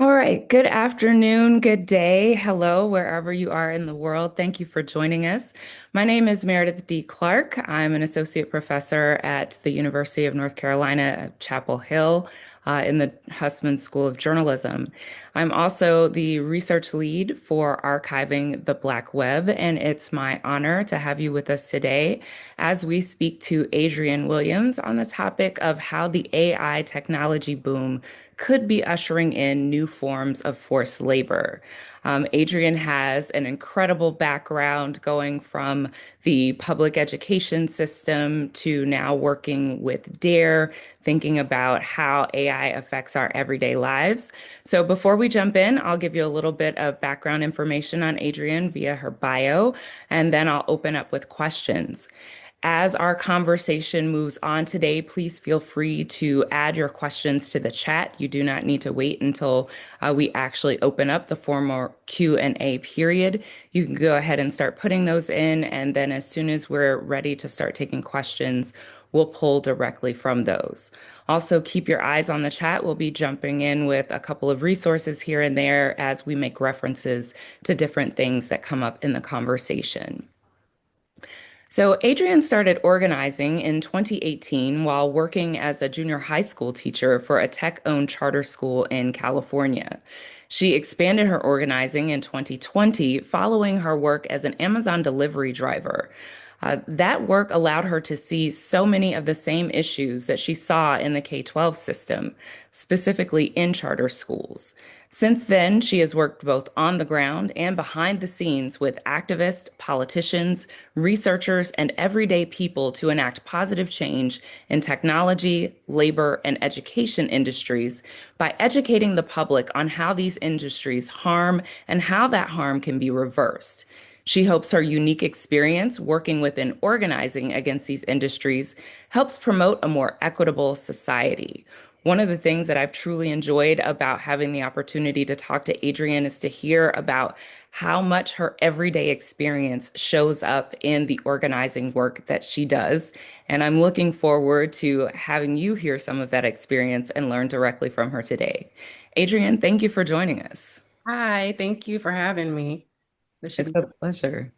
All right. Good afternoon, good day. Hello, wherever you are in the world. Thank you for joining us. My name is Meredith D. Clark. I'm an associate professor at the University of North Carolina at Chapel Hill in the Hussman School of Journalism. I'm also the research lead for archiving the Black Web, and it's my honor to have you with us today as we speak to Adrienne Williams on the topic of how the AI technology boom could be ushering in new forms of forced labor. Adrienne has an incredible background going from the public education system to now working with DAIR, thinking about how AI affects our everyday lives. So before we jump in, I'll give you a little bit of background information on Adrienne via her bio, and then I'll open up with questions. As our conversation moves on today, please feel free to add your questions to the chat. You do not need to wait until we actually open up the formal Q&A period. You can go ahead and start putting those in, and then as soon as we're ready to start taking questions, we'll pull directly from those. Also, keep your eyes on the chat. We'll be jumping in with a couple of resources here and there as we make references to different things that come up in the conversation. So, Adrienne started organizing in 2018 while working as a junior high school teacher for a tech-owned charter school in California. She expanded her organizing in 2020 following her work as an Amazon delivery driver. That work allowed her to see so many of the same issues that she saw in the K-12 system, specifically in charter schools. Since then, she has worked both on the ground and behind the scenes with activists, politicians, researchers, and everyday people to enact positive change in technology, labor, and education industries by educating the public on how these industries harm and how that harm can be reversed. She hopes her unique experience working with and organizing against these industries helps promote a more equitable society. One of the things that I've truly enjoyed about having the opportunity to talk to Adrienne is to hear about how much her everyday experience shows up in the organizing work that she does. And I'm looking forward to having you hear some of that experience and learn directly from her today. Adrienne, thank you for joining us. Hi, thank you for having me. This should It's be a pleasure.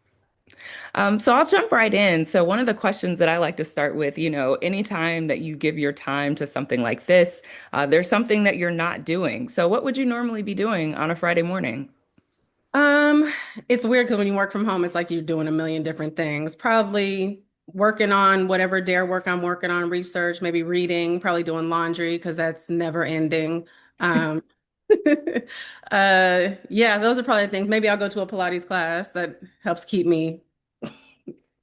So I'll jump right in. So one of the questions that I like to start with, anytime that you give your time to something like this, there's something that you're not doing. So what would you normally be doing on a Friday morning? um it's weird because when you work from home, it's like you're doing a million different things. Probably working on whatever dare work I'm working on, research, maybe reading, probably doing laundry because that's never ending. Um yeah, those are probably the things. Maybe I'll go to a Pilates class that helps keep me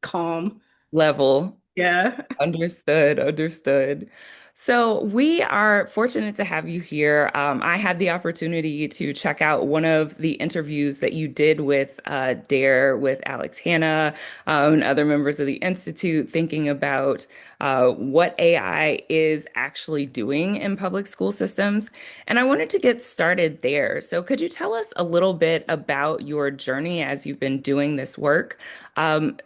calm. Level. Yeah. Understood, understood. So we are fortunate to have you here. I had the opportunity to check out one of the interviews that you did with DARE with Alex Hanna and other members of the Institute, thinking about what AI is actually doing in public school systems. And I wanted to get started there. So could you tell us a little bit about your journey as you've been doing this work?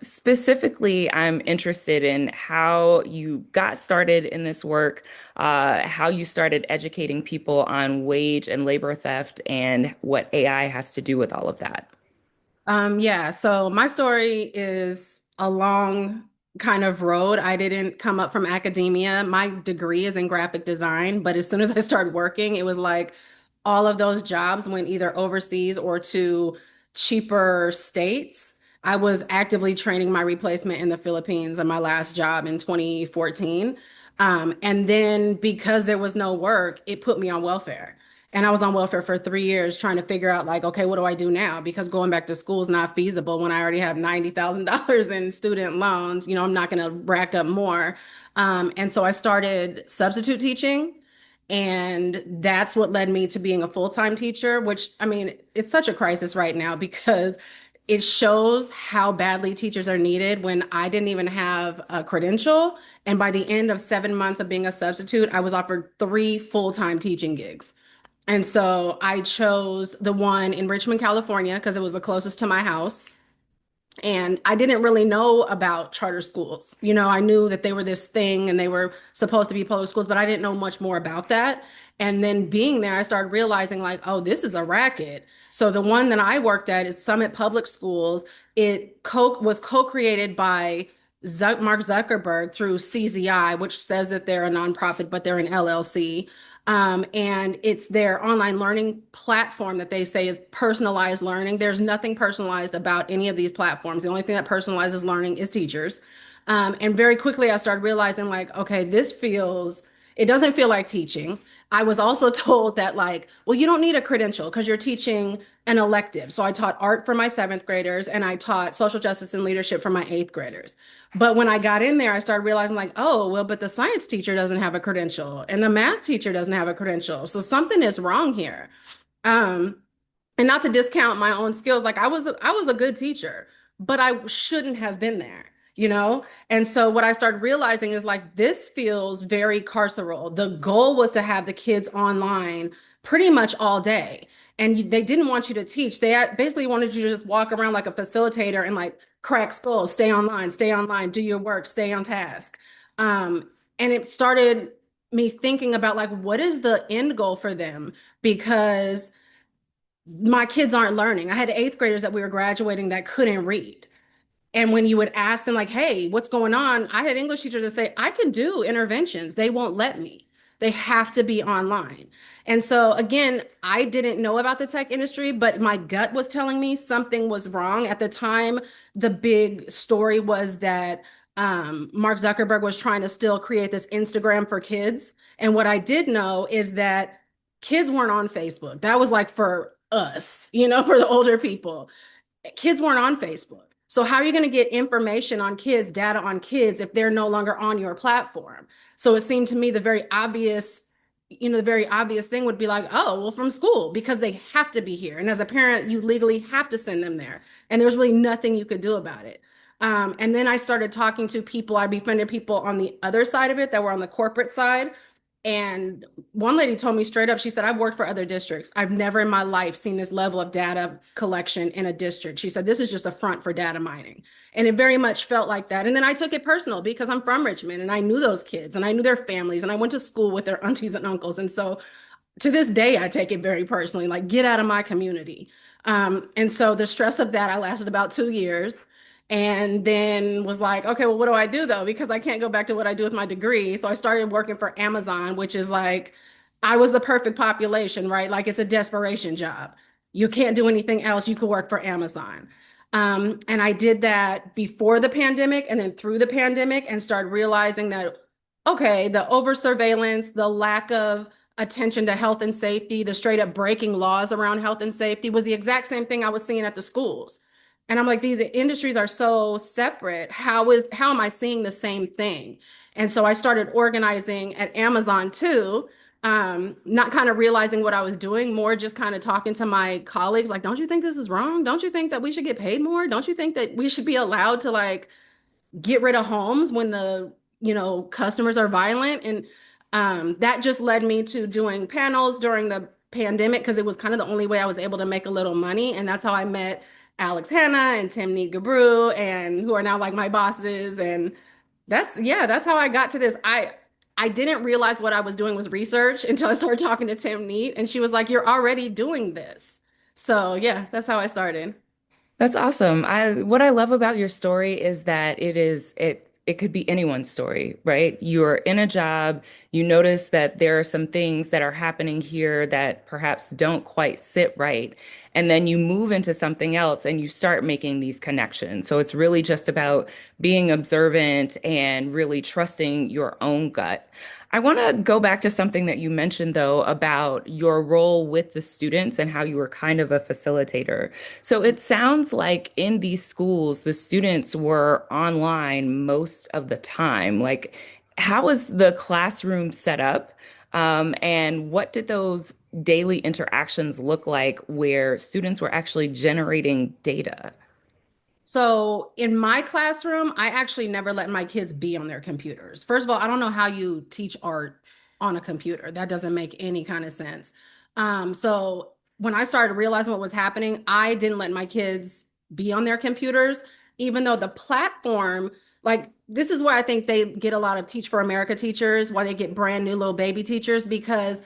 Specifically, I'm interested in how you got started in this work, how you started educating people on wage and labor theft, and what AI has to do with all of that. Yeah, so my story is a long kind of road. I didn't come up from academia. My degree is in graphic design, but as soon as I started working, it was like all of those jobs went either overseas or to cheaper states. I was actively training my replacement in the Philippines in my last job in 2014. And then because there was no work, it put me on welfare. And I was on welfare for 3 years trying to figure out, like, okay, what do I do now? Because going back to school is not feasible when I already have $90,000 in student loans. I'm not going to rack up more. And so I started substitute teaching. And that's what led me to being a full-time teacher, which, I mean, it's such a crisis right now because it shows how badly teachers are needed when I didn't even have a credential. And by the end of 7 months of being a substitute, I was offered three full-time teaching gigs. And so I chose the one in Richmond, California, because it was the closest to my house. And I didn't really know about charter schools. I knew that they were this thing and they were supposed to be public schools, but I didn't know much more about that. And then being there, I started realizing like, oh, this is a racket. So the one that I worked at is Summit Public Schools. Was co-created by Mark Zuckerberg through CZI, which says that they're a nonprofit, but they're an LLC. And it's their online learning platform that they say is personalized learning. There's nothing personalized about any of these platforms. The only thing that personalizes learning is teachers. And very quickly, I started realizing, like, okay, it doesn't feel like teaching. I was also told that, like, well, you don't need a credential because you're teaching an elective. So I taught art for my seventh graders and I taught social justice and leadership for my eighth graders. But when I got in there, I started realizing, like, oh, well, but the science teacher doesn't have a credential and the math teacher doesn't have a credential. So something is wrong here. Um, and not to discount my own skills, like I was a good teacher, but I shouldn't have been there, you know? And so what I started realizing is like this feels very carceral. The goal was to have the kids online pretty much all day. And they didn't want you to teach. Basically wanted you to just walk around like a facilitator and like crack skulls, stay online, do your work, stay on task. And it started me thinking about like, what is the end goal for them? Because my kids aren't learning. I had eighth graders that we were graduating that couldn't read. And when you would ask them, like, hey, what's going on? I had English teachers that say, I can do interventions. They won't let me. They have to be online. And so, again, I didn't know about the tech industry, but my gut was telling me something was wrong. At the time, the big story was that Mark Zuckerberg was trying to still create this Instagram for kids. And what I did know is that kids weren't on Facebook. That was like for us, for the older people. Kids weren't on Facebook. So how are you going to get information on kids, data on kids if they're no longer on your platform? So it seemed to me the very obvious thing would be like, oh, well, from school, because they have to be here. And as a parent, you legally have to send them there. And there's really nothing you could do about it. And then I started talking to people, I befriended people on the other side of it that were on the corporate side. And one lady told me straight up, she said, I've worked for other districts. I've never in my life seen this level of data collection in a district. She said, this is just a front for data mining. And it very much felt like that. And then I took it personal because I'm from Richmond and I knew those kids and I knew their families and I went to school with their aunties and uncles. And so to this day, I take it very personally, like get out of my community. And so the stress of that, I lasted about 2 years and then was like, okay, well, what do I do though? Because I can't go back to what I do with my degree. So I started working for Amazon, which is like, I was the perfect population, right? Like it's a desperation job. You can't do anything else. You could work for Amazon. And I did that before the pandemic and then through the pandemic and started realizing that, okay, the over surveillance, the lack of attention to health and safety, the straight up breaking laws around health and safety was the exact same thing I was seeing at the schools. And I'm like, these industries are so separate. How am I seeing the same thing? And so I started organizing at Amazon too, not kind of realizing what I was doing, more just kind of talking to my colleagues, like, don't you think this is wrong? Don't you think that we should get paid more? Don't you think that we should be allowed to like get rid of homes when the customers are violent? And that just led me to doing panels during the pandemic because it was kind of the only way I was able to make a little money. And that's how I met Alex Hanna and Timney Gabru, and who are now like my bosses. And that's how I got to this. I didn't realize what I was doing was research until I started talking to Tim Neat, and she was like, "You're already doing this." So yeah, that's how I started. That's awesome. What I love about your story is that it could be anyone's story, right? You're in a job, you notice that there are some things that are happening here that perhaps don't quite sit right, and then you move into something else and you start making these connections. So it's really just about being observant and really trusting your own gut. I want to go back to something that you mentioned, though, about your role with the students and how you were kind of a facilitator. So it sounds like in these schools, the students were online most of the time. Like, how was the classroom set up? And what did those daily interactions look like where students were actually generating data? So in my classroom, I actually never let my kids be on their computers. First of all, I don't know how you teach art on a computer. That doesn't make any kind of sense. So when I started realizing what was happening, I didn't let my kids be on their computers. even though the platform, like this is why I think they get a lot of Teach for America teachers, why they get brand new little baby teachers, because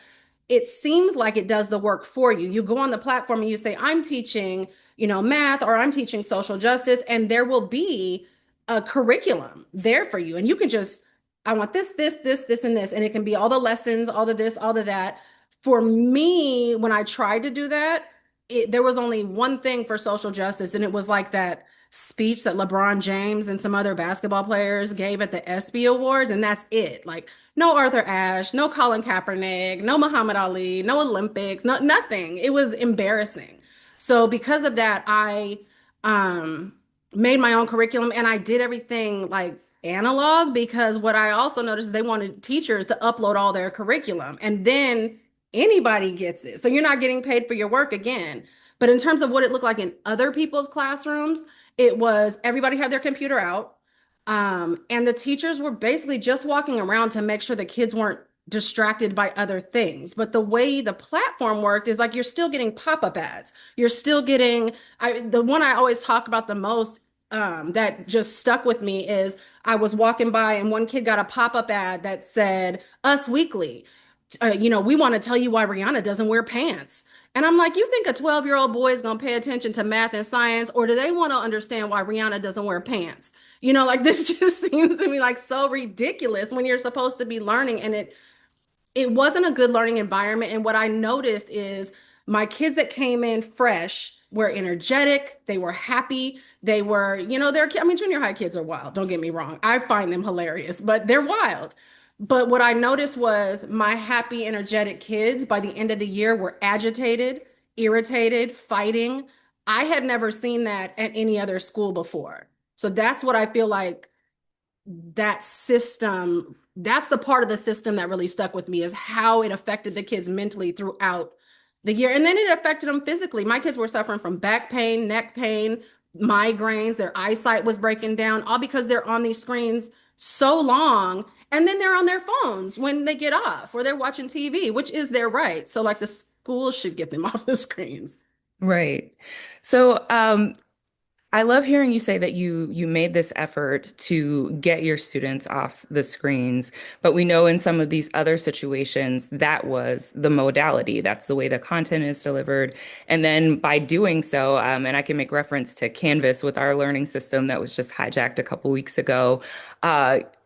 it seems like it does the work for you. You go on the platform and you say, I'm teaching, math, or I'm teaching social justice, and there will be a curriculum there for you. And you can just, I want this, and this. And it can be all the lessons, all the this, all of that. For me, when I tried to do that, there was only one thing for social justice, and it was like that speech that LeBron James and some other basketball players gave at the ESPY Awards, and that's it. Like no Arthur Ashe, no Colin Kaepernick, no Muhammad Ali, no Olympics, no nothing. It was embarrassing. So because of that, I um made my own curriculum and I did everything like analog because what I also noticed is they wanted teachers to upload all their curriculum and then anybody gets it. So you're not getting paid for your work again. But in terms of what it looked like in other people's classrooms, it was everybody had their computer out. And the teachers were basically just walking around to make sure the kids weren't distracted by other things. But the way the platform worked is like you're still getting pop-up ads. You're still getting the one I always talk about the most that just stuck with me is I was walking by and one kid got a pop-up ad that said Us Weekly. We want to tell you why Rihanna doesn't wear pants. And I'm like, you think a 12-year-old boy is going to pay attention to math and science, or do they want to understand why Rihanna doesn't wear pants? Like this just seems to me like so ridiculous when you're supposed to be learning. And it wasn't a good learning environment. And what I noticed is my kids that came in fresh were energetic, they were happy, they were, I mean, junior high kids are wild, don't get me wrong. I find them hilarious, but they're wild. But what I noticed was my happy, energetic kids by the end of the year were agitated, irritated, fighting. I had never seen that at any other school before. So that's what I feel like that system, that's the part of the system that really stuck with me is how it affected the kids mentally throughout the year. And then it affected them physically. My kids were suffering from back pain, neck pain, migraines, their eyesight was breaking down, all because they're on these screens so long. And then they're on their phones when they get off or they're watching TV, which is their right. So, like, the schools should get them off the screens. Right. So, I love hearing you say that you made this effort to get your students off the screens, but we know in some of these other situations that was the modality. That's the way the content is delivered. And then by doing so, and I can make reference to Canvas with our learning system that was just hijacked a couple weeks ago.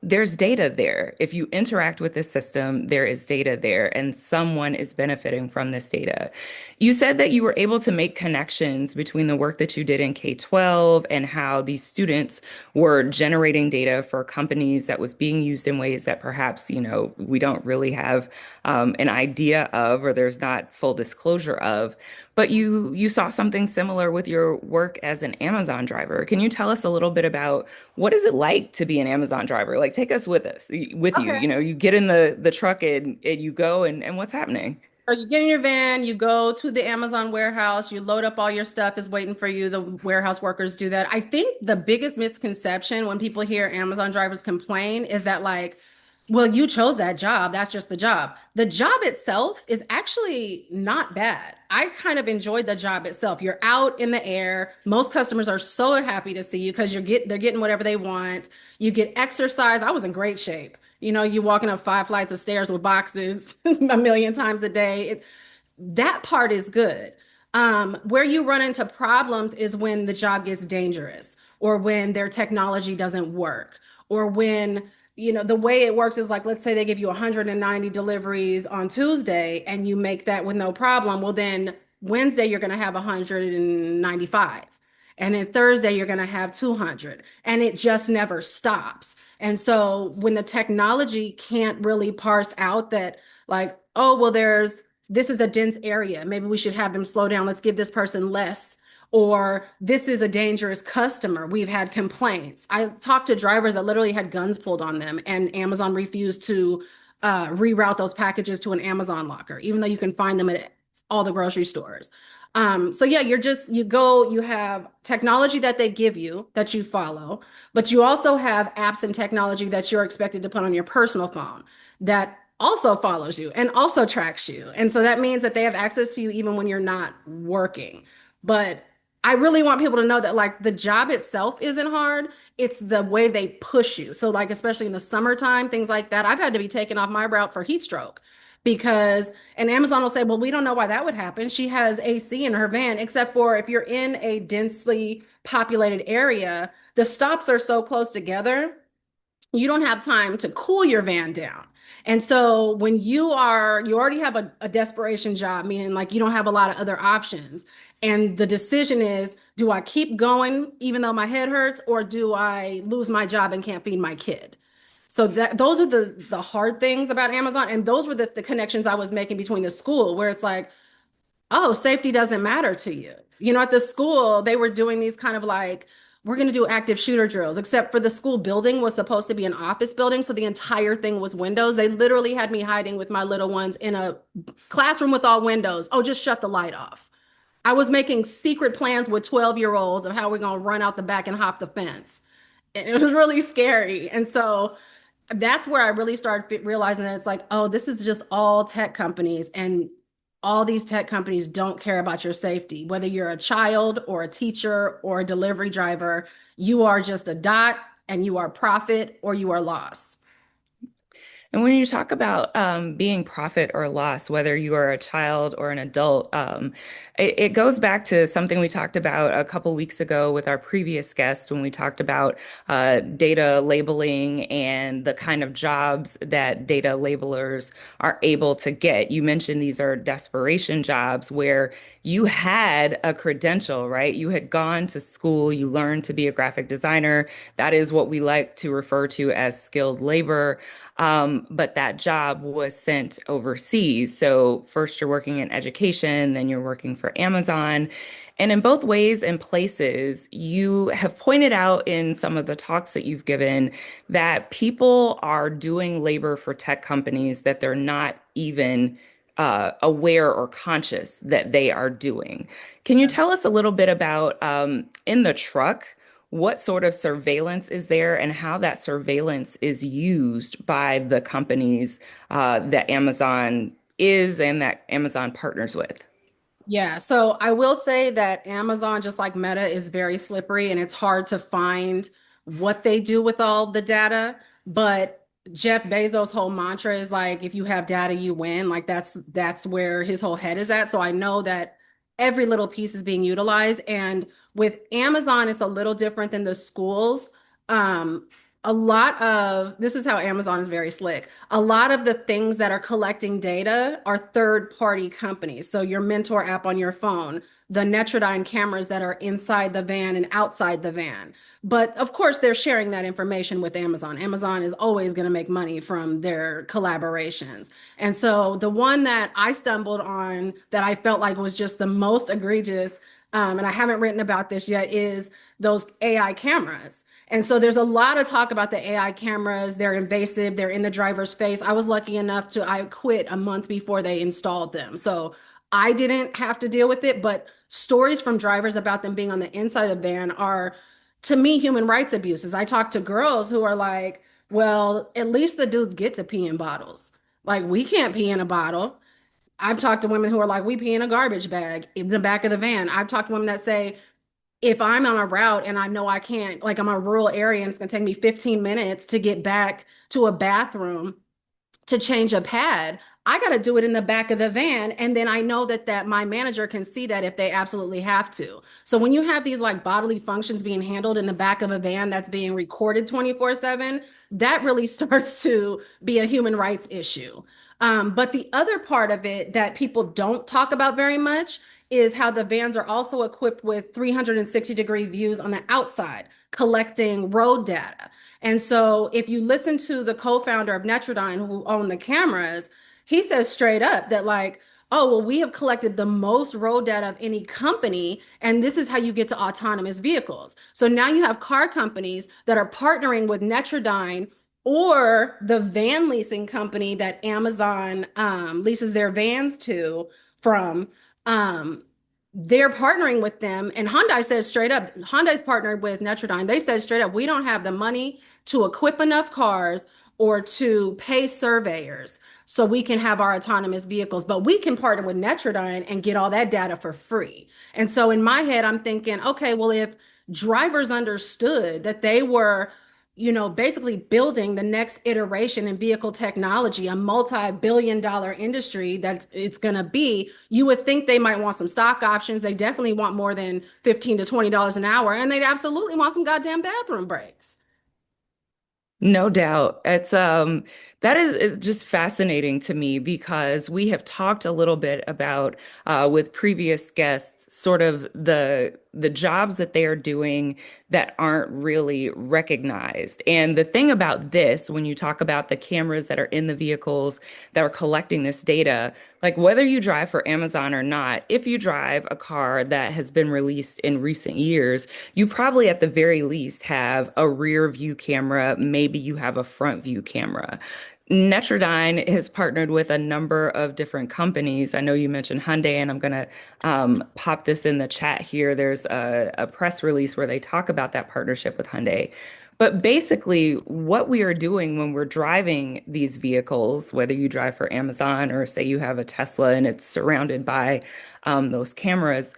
There's data there. If you interact with the system, there is data there, and someone is benefiting from this data. You said that you were able to make connections between the work that you did in K-12 and how these students were generating data for companies that was being used in ways that perhaps, we don't really have an idea of, or there's not full disclosure of. But you saw something similar with your work as an Amazon driver. Can you tell us a little bit about what is it like to be an Amazon driver? Like take us with you. Okay. You get in the truck and you go and what's happening? So you get in your van, you go to the Amazon warehouse, you load up all your stuff is waiting for you. The warehouse workers do that. I think the biggest misconception when people hear Amazon drivers complain is that like, well, you chose that job. That's just the job. The job itself is actually not bad. I kind of enjoyed the job itself. You're out in the air. Most customers are so happy to see you because they're getting whatever they want. You get exercise. I was in great shape. You walking up 5 flights of stairs with boxes a million times a day. That part is good. Where you run into problems is when the job gets dangerous or when their technology doesn't work or when, the way it works is like, let's say they give you 190 deliveries on Tuesday and you make that with no problem. Well, then Wednesday, you're going to have 195. And then Thursday, you're going to have 200. And it just never stops. And so when the technology can't really parse out that, like, oh, well, this is a dense area. Maybe we should have them slow down. Let's give this person less. Or this is a dangerous customer. We've had complaints. I talked to drivers that literally had guns pulled on them, and Amazon refused to reroute those packages to an Amazon locker, even though you can find them at all the grocery stores. So yeah, you go, you have technology that they give you that you follow, but you also have apps and technology that you're expected to put on your personal phone that also follows you and also tracks you. And so that means that they have access to you even when you're not working. But I really want people to know that like the job itself isn't hard. It's the way they push you. So like especially in the summertime, things like that. I've had to be taken off my route for heat stroke because and Amazon will say, "Well, we don't know why that would happen. She has AC in her van, except for if you're in a densely populated area, the stops are so close together you don't have time to cool your van down. And so when you already have a desperation job, meaning like you don't have a lot of other options. And the decision is, do I keep going even though my head hurts, or do I lose my job and can't feed my kid? So that those are the hard things about Amazon. And those were the connections I was making between the school, where it's like, oh, safety doesn't matter to you. You know, at the school, they were doing these kind of like, we're going to do active shooter drills, except for the school building was supposed to be an office building. So the entire thing was windows. They literally had me hiding with my little ones in a classroom with all windows. Oh, just shut the light off. I was making secret plans with 12-year-olds of how we're going to run out the back and hop the fence. And it was really scary. And so that's where I really started realizing that it's like, oh, this is just all tech companies, and all these tech companies don't care about your safety. Whether you're a child or a teacher or a delivery driver, you are just a dot and you are profit or you are loss. And when you talk about being profit or loss, whether you are a child or an adult, it goes back to something we talked about a couple weeks ago with our previous guest when we talked about data labeling and the kind of jobs that data labelers are able to get. You mentioned these are desperation jobs where you had a credential, right? You had gone to school, you learned to be a graphic designer. That is what we like to refer to as skilled labor. But that job was sent overseas. So first you're working in education, then you're working for Amazon. And in both ways and places, you have pointed out in some of the talks that you've given that people are doing labor for tech companies that they're not even aware or conscious that they are doing. Can you tell us a little bit about in the truck? What sort of surveillance is there and how that surveillance is used by the companies that Amazon is and that Amazon partners with? Yeah, so I will say that Amazon, just like Meta, is very slippery and it's hard to find what they do with all the data. But Jeff Bezos' whole mantra is like, if you have data, you win. Like that's where his whole head is at. So I know that every little piece is being utilized. And with Amazon, it's a little different than the schools. Um, a lot of this is how Amazon is very slick. A lot of the things that are collecting data are third-party companies. So your Mentor app on your phone, the Netrodyne cameras that are inside the van and outside the van. But of course, they're sharing that information with Amazon. Amazon is always going to make money from their collaborations. And so the one that I stumbled on that I felt like was just the most egregious, and I haven't written about this yet, is those AI cameras. And so there's a lot of talk about the AI cameras. They're invasive. They're in the driver's face. I was lucky enough I quit a month before they installed them. So I didn't have to deal with it, but stories from drivers about them being on the inside of the van are, to me, human rights abuses. I talk to girls who are like, well, at least the dudes get to pee in bottles. Like, we can't pee in a bottle. I've talked to women who are like, we pee in a garbage bag in the back of the van. I've talked to women that say, if I'm on a route and I know I can't, like I'm a rural area and it's going to take me 15 minutes to get back to a bathroom to change a pad, I got to do it in the back of the van. And then I know that my manager can see that if they absolutely have to. So when you have these like bodily functions being handled in the back of a van that's being recorded 24/7, that really starts to be a human rights issue. But the other part of it that people don't talk about very much is how the vans are also equipped with 360-degree views on the outside, collecting road data. And so if you listen to the co-founder of Netrodyne who owned the cameras, he says straight up that like, oh, well, we have collected the most road data of any company, and this is how you get to autonomous vehicles. So now you have car companies that are partnering with Netrodyne or the van leasing company that Amazon leases their vans to from. Um, they're partnering with them, and Hyundai says straight up, Hyundai's partnered with Netrodyne. They said straight up, we don't have the money to equip enough cars or to pay surveyors so we can have our autonomous vehicles, but we can partner with Netrodyne and get all that data for free. And so in my head, I'm thinking, okay, well, if drivers understood that they were, basically building the next iteration in vehicle technology, a multi-billion dollar industry that's it's going to be, you would think they might want some stock options. They definitely want more than 15 to $20 an hour, and they'd absolutely want some goddamn bathroom breaks. No doubt. That is just fascinating to me because we have talked a little bit about with previous guests sort of the jobs that they are doing that aren't really recognized. And the thing about this, when you talk about the cameras that are in the vehicles that are collecting this data, like whether you drive for Amazon or not, if you drive a car that has been released in recent years, you probably at the very least have a rear view camera, maybe you have a front view camera. Netrodyne has partnered with a number of different companies. I know you mentioned Hyundai, and I'm going to pop this in the chat here. There's a press release where they talk about that partnership with Hyundai. But basically, what we are doing when we're driving these vehicles, whether you drive for Amazon or say you have a Tesla and it's surrounded by those cameras,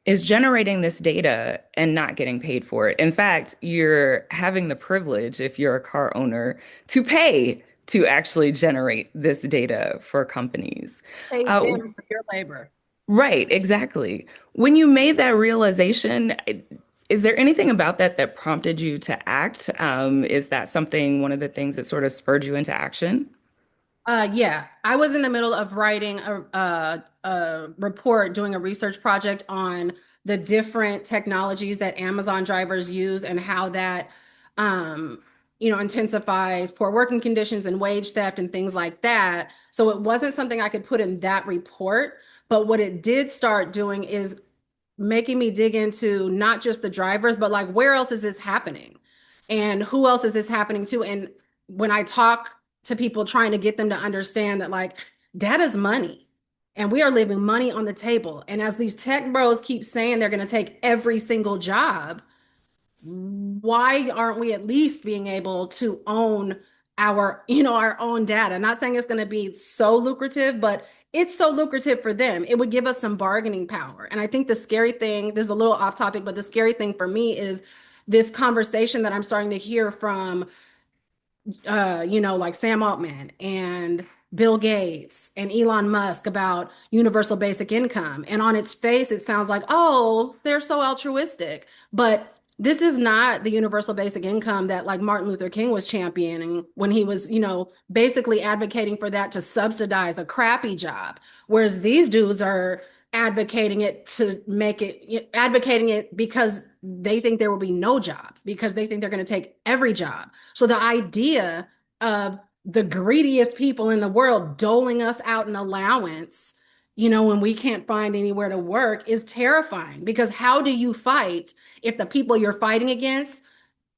is generating this data and not getting paid for it. In fact, you're having the privilege, if you're a car owner, to pay to actually generate this data for companies. Pay Uh, them for your labor. right, exactly. When you made that realization, is there anything about that that prompted you to act? Is that something, one of the things that sort of spurred you into action? Yeah, I was in the middle of writing a report, doing a research project on the different technologies that Amazon drivers use and how that, um, intensifies poor working conditions and wage theft and things like that. So it wasn't something I could put in that report, but what it did start doing is making me dig into not just the drivers, but like where else is this happening? And who else is this happening to? And when I talk to people trying to get them to understand that like data's money and we are leaving money on the table. And as these tech bros keep saying they're going to take every single job, why aren't we at least being able to own our own data? Not saying it's going to be so lucrative, but it's so lucrative for them. It would give us some bargaining power. And I think the scary thing, this is a little off topic, but the scary thing for me is this conversation that I'm starting to hear from like Sam Altman and Bill Gates and Elon Musk about universal basic income. And on its face, it sounds like, oh, they're so altruistic. But this is not the universal basic income that like Martin Luther King was championing when he was, basically advocating for that to subsidize a crappy job. Whereas these dudes are advocating it because they think there will be no jobs, because they think they're going to take every job. So the idea of the greediest people in the world doling us out an allowance, when we can't find anywhere to work is terrifying, because how do you fight if the people you're fighting against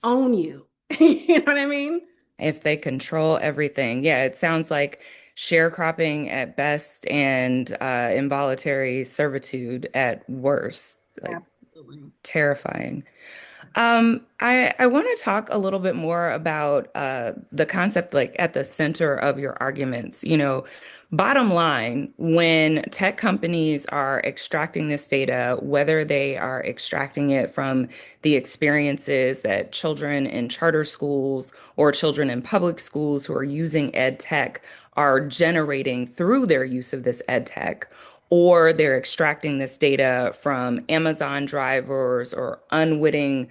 own you? You know what I mean? If they control everything. Yeah, it sounds like sharecropping at best and involuntary servitude at worst. Like Absolutely. terrifying. I want to talk a little bit more about the concept, like at the center of your arguments. Bottom line, when tech companies are extracting this data, whether they are extracting it from the experiences that children in charter schools or children in public schools who are using ed tech are generating through their use of this ed tech, or they're extracting this data from Amazon drivers or unwitting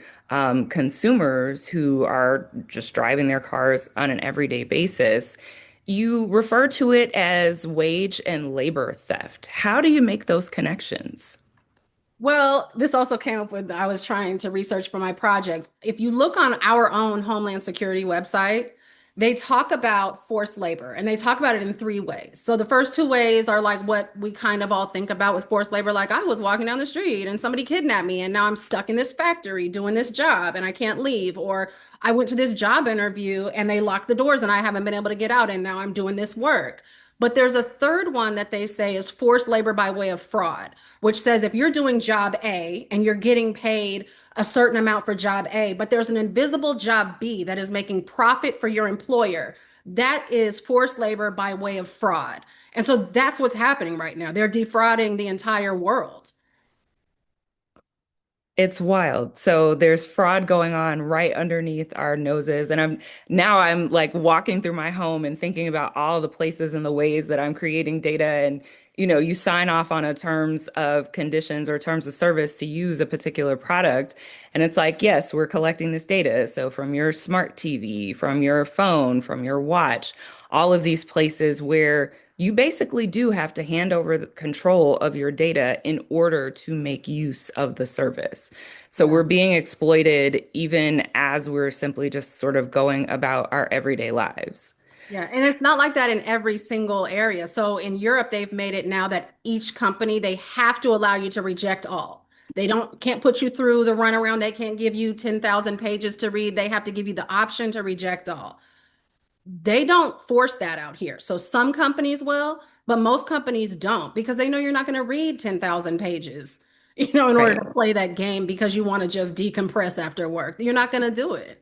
consumers who are just driving their cars on an everyday basis. You refer to it as wage and labor theft. How do you make those connections? Well, this also came up with, I was trying to research for my project. If you look on our own Homeland Security website, they talk about forced labor and they talk about it in three ways. So the first two ways are like what we kind of all think about with forced labor. Like I was walking down the street and somebody kidnapped me and now I'm stuck in this factory doing this job and I can't leave. Or I went to this job interview and they locked the doors and I haven't been able to get out and now I'm doing this work. But there's a third one that they say is forced labor by way of fraud, which says if you're doing job A and you're getting paid a certain amount for job A, but there's an invisible job B that is making profit for your employer, that is forced labor by way of fraud. And so that's what's happening right now. They're defrauding the entire world. It's wild. So there's fraud going on right underneath our noses. And I'm like walking through my home and thinking about all the places and the ways that I'm creating data. And, you sign off on a terms of conditions or terms of service to use a particular product. And it's like, yes, we're collecting this data. So from your smart TV, from your phone, from your watch, all of these places where you basically do have to hand over the control of your data in order to make use of the service. So Yeah. we're being exploited even as we're simply just sort of going about our everyday lives. Yeah, and it's not like that in every single area. So in Europe, they've made it now that each company, they have to allow you to reject all. They don't can't put you through the runaround. They can't give you 10,000 pages to read. They have to give you the option to reject all. They don't force that out here. So some companies will, but most companies don't because they know you're not going to read 10,000 pages, in order Right. to play that game because you want to just decompress after work. You're not going to do it.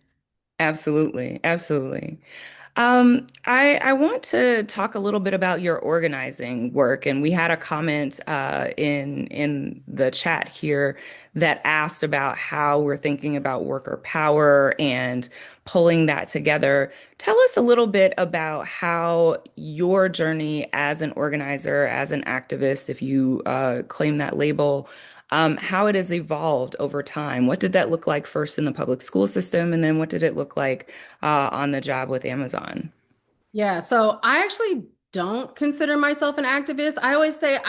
Absolutely. Absolutely. I want to talk a little bit about your organizing work, and we had a comment in the chat here that asked about how we're thinking about worker power and pulling that together. Tell us a little bit about how your journey as an organizer, as an activist, if you claim that label, how it has evolved over time. What did that look like first in the public school system, and then what did it look like on the job with Amazon? Yeah, so I actually don't consider myself an activist. I always say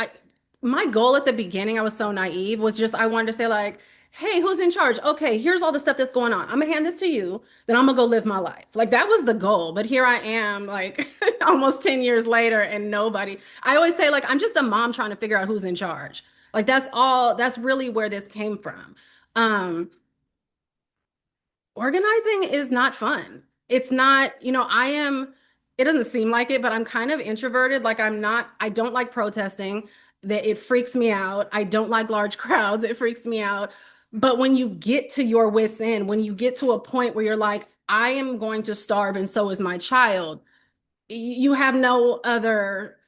my goal at the beginning, I was so naive, was just I wanted to say like, hey, who's in charge? Okay, here's all the stuff that's going on. I'm gonna hand this to you, then I'm gonna go live my life. Like that was the goal. But here I am, like almost 10 years later, and nobody. I always say, like, I'm just a mom trying to figure out who's in charge. Like that's really where this came from. Um, Organizing is not fun. It's not, it doesn't seem like it, but I'm kind of introverted. Like I don't like protesting. That it freaks me out. I don't like large crowds. It freaks me out. But when you get to your wits' end, when you get to a point where you're like, I am going to starve and so is my child, you have no other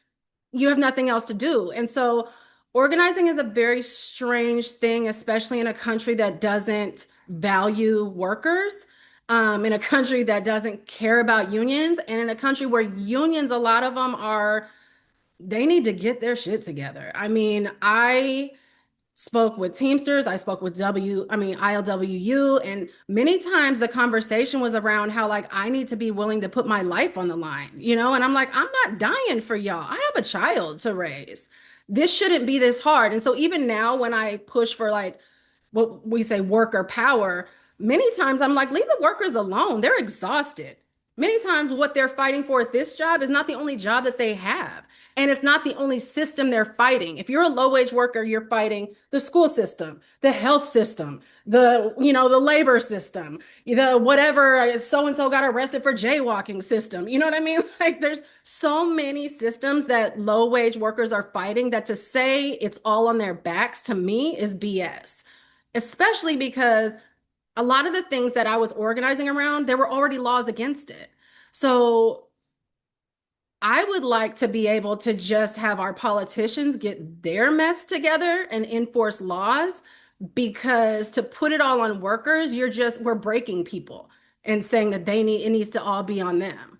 you have nothing else to do. And so organizing is a very strange thing, especially in a country that doesn't value workers, in a country that doesn't care about unions, and in a country where unions, a lot of them are, they need to get their shit together. I mean, I spoke with Teamsters, I spoke with ILWU, and many times the conversation was around how like I need to be willing to put my life on the line, and I'm like, I'm not dying for y'all. I have a child to raise. This shouldn't be this hard. And so even now when I push for like what we say worker power, many times I'm like, leave the workers alone. They're exhausted. Many times what they're fighting for at this job is not the only job that they have. And it's not the only system they're fighting. If you're a low wage worker, you're fighting the school system, the health system, the labor system, the whatever so and so got arrested for jaywalking system. You know what I mean? Like there's so many systems that low wage workers are fighting that to say it's all on their backs to me is BS, especially because a lot of the things that I was organizing around, there were already laws against it. So I would like to be able to just have our politicians get their mess together and enforce laws because to put it all on workers, we're breaking people and saying that it needs to all be on them.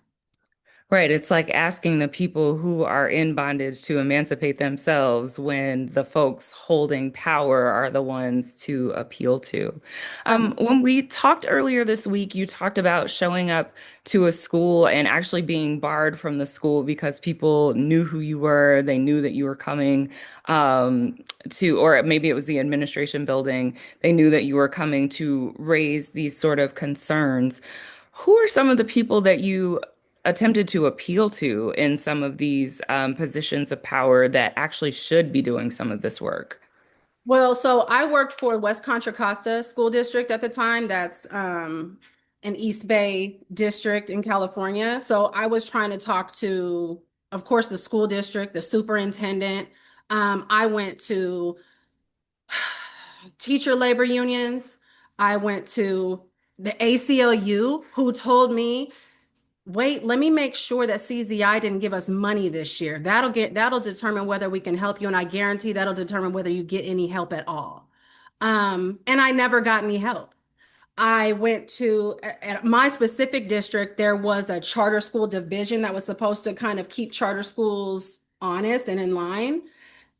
Right. It's like asking the people who are in bondage to emancipate themselves when the folks holding power are the ones to appeal to. Right. When we talked earlier this week, you talked about showing up to a school and actually being barred from the school because people knew who you were. They knew that you were coming or maybe it was the administration building. They knew that you were coming to raise these sort of concerns. Who are some of the people that you attempted to appeal to in some of these positions of power that actually should be doing some of this work? Well, so I worked for West Contra Costa School District at the time. That's an East Bay district in California. So I was trying to talk to, of course, the school district, the superintendent. I went to teacher labor unions. I went to the ACLU, who told me wait, let me make sure that CZI didn't give us money this year. That'll determine whether we can help you, and I guarantee that'll determine whether you get any help at all. And I never got any help. I went to at my specific district, there was a charter school division that was supposed to kind of keep charter schools honest and in line.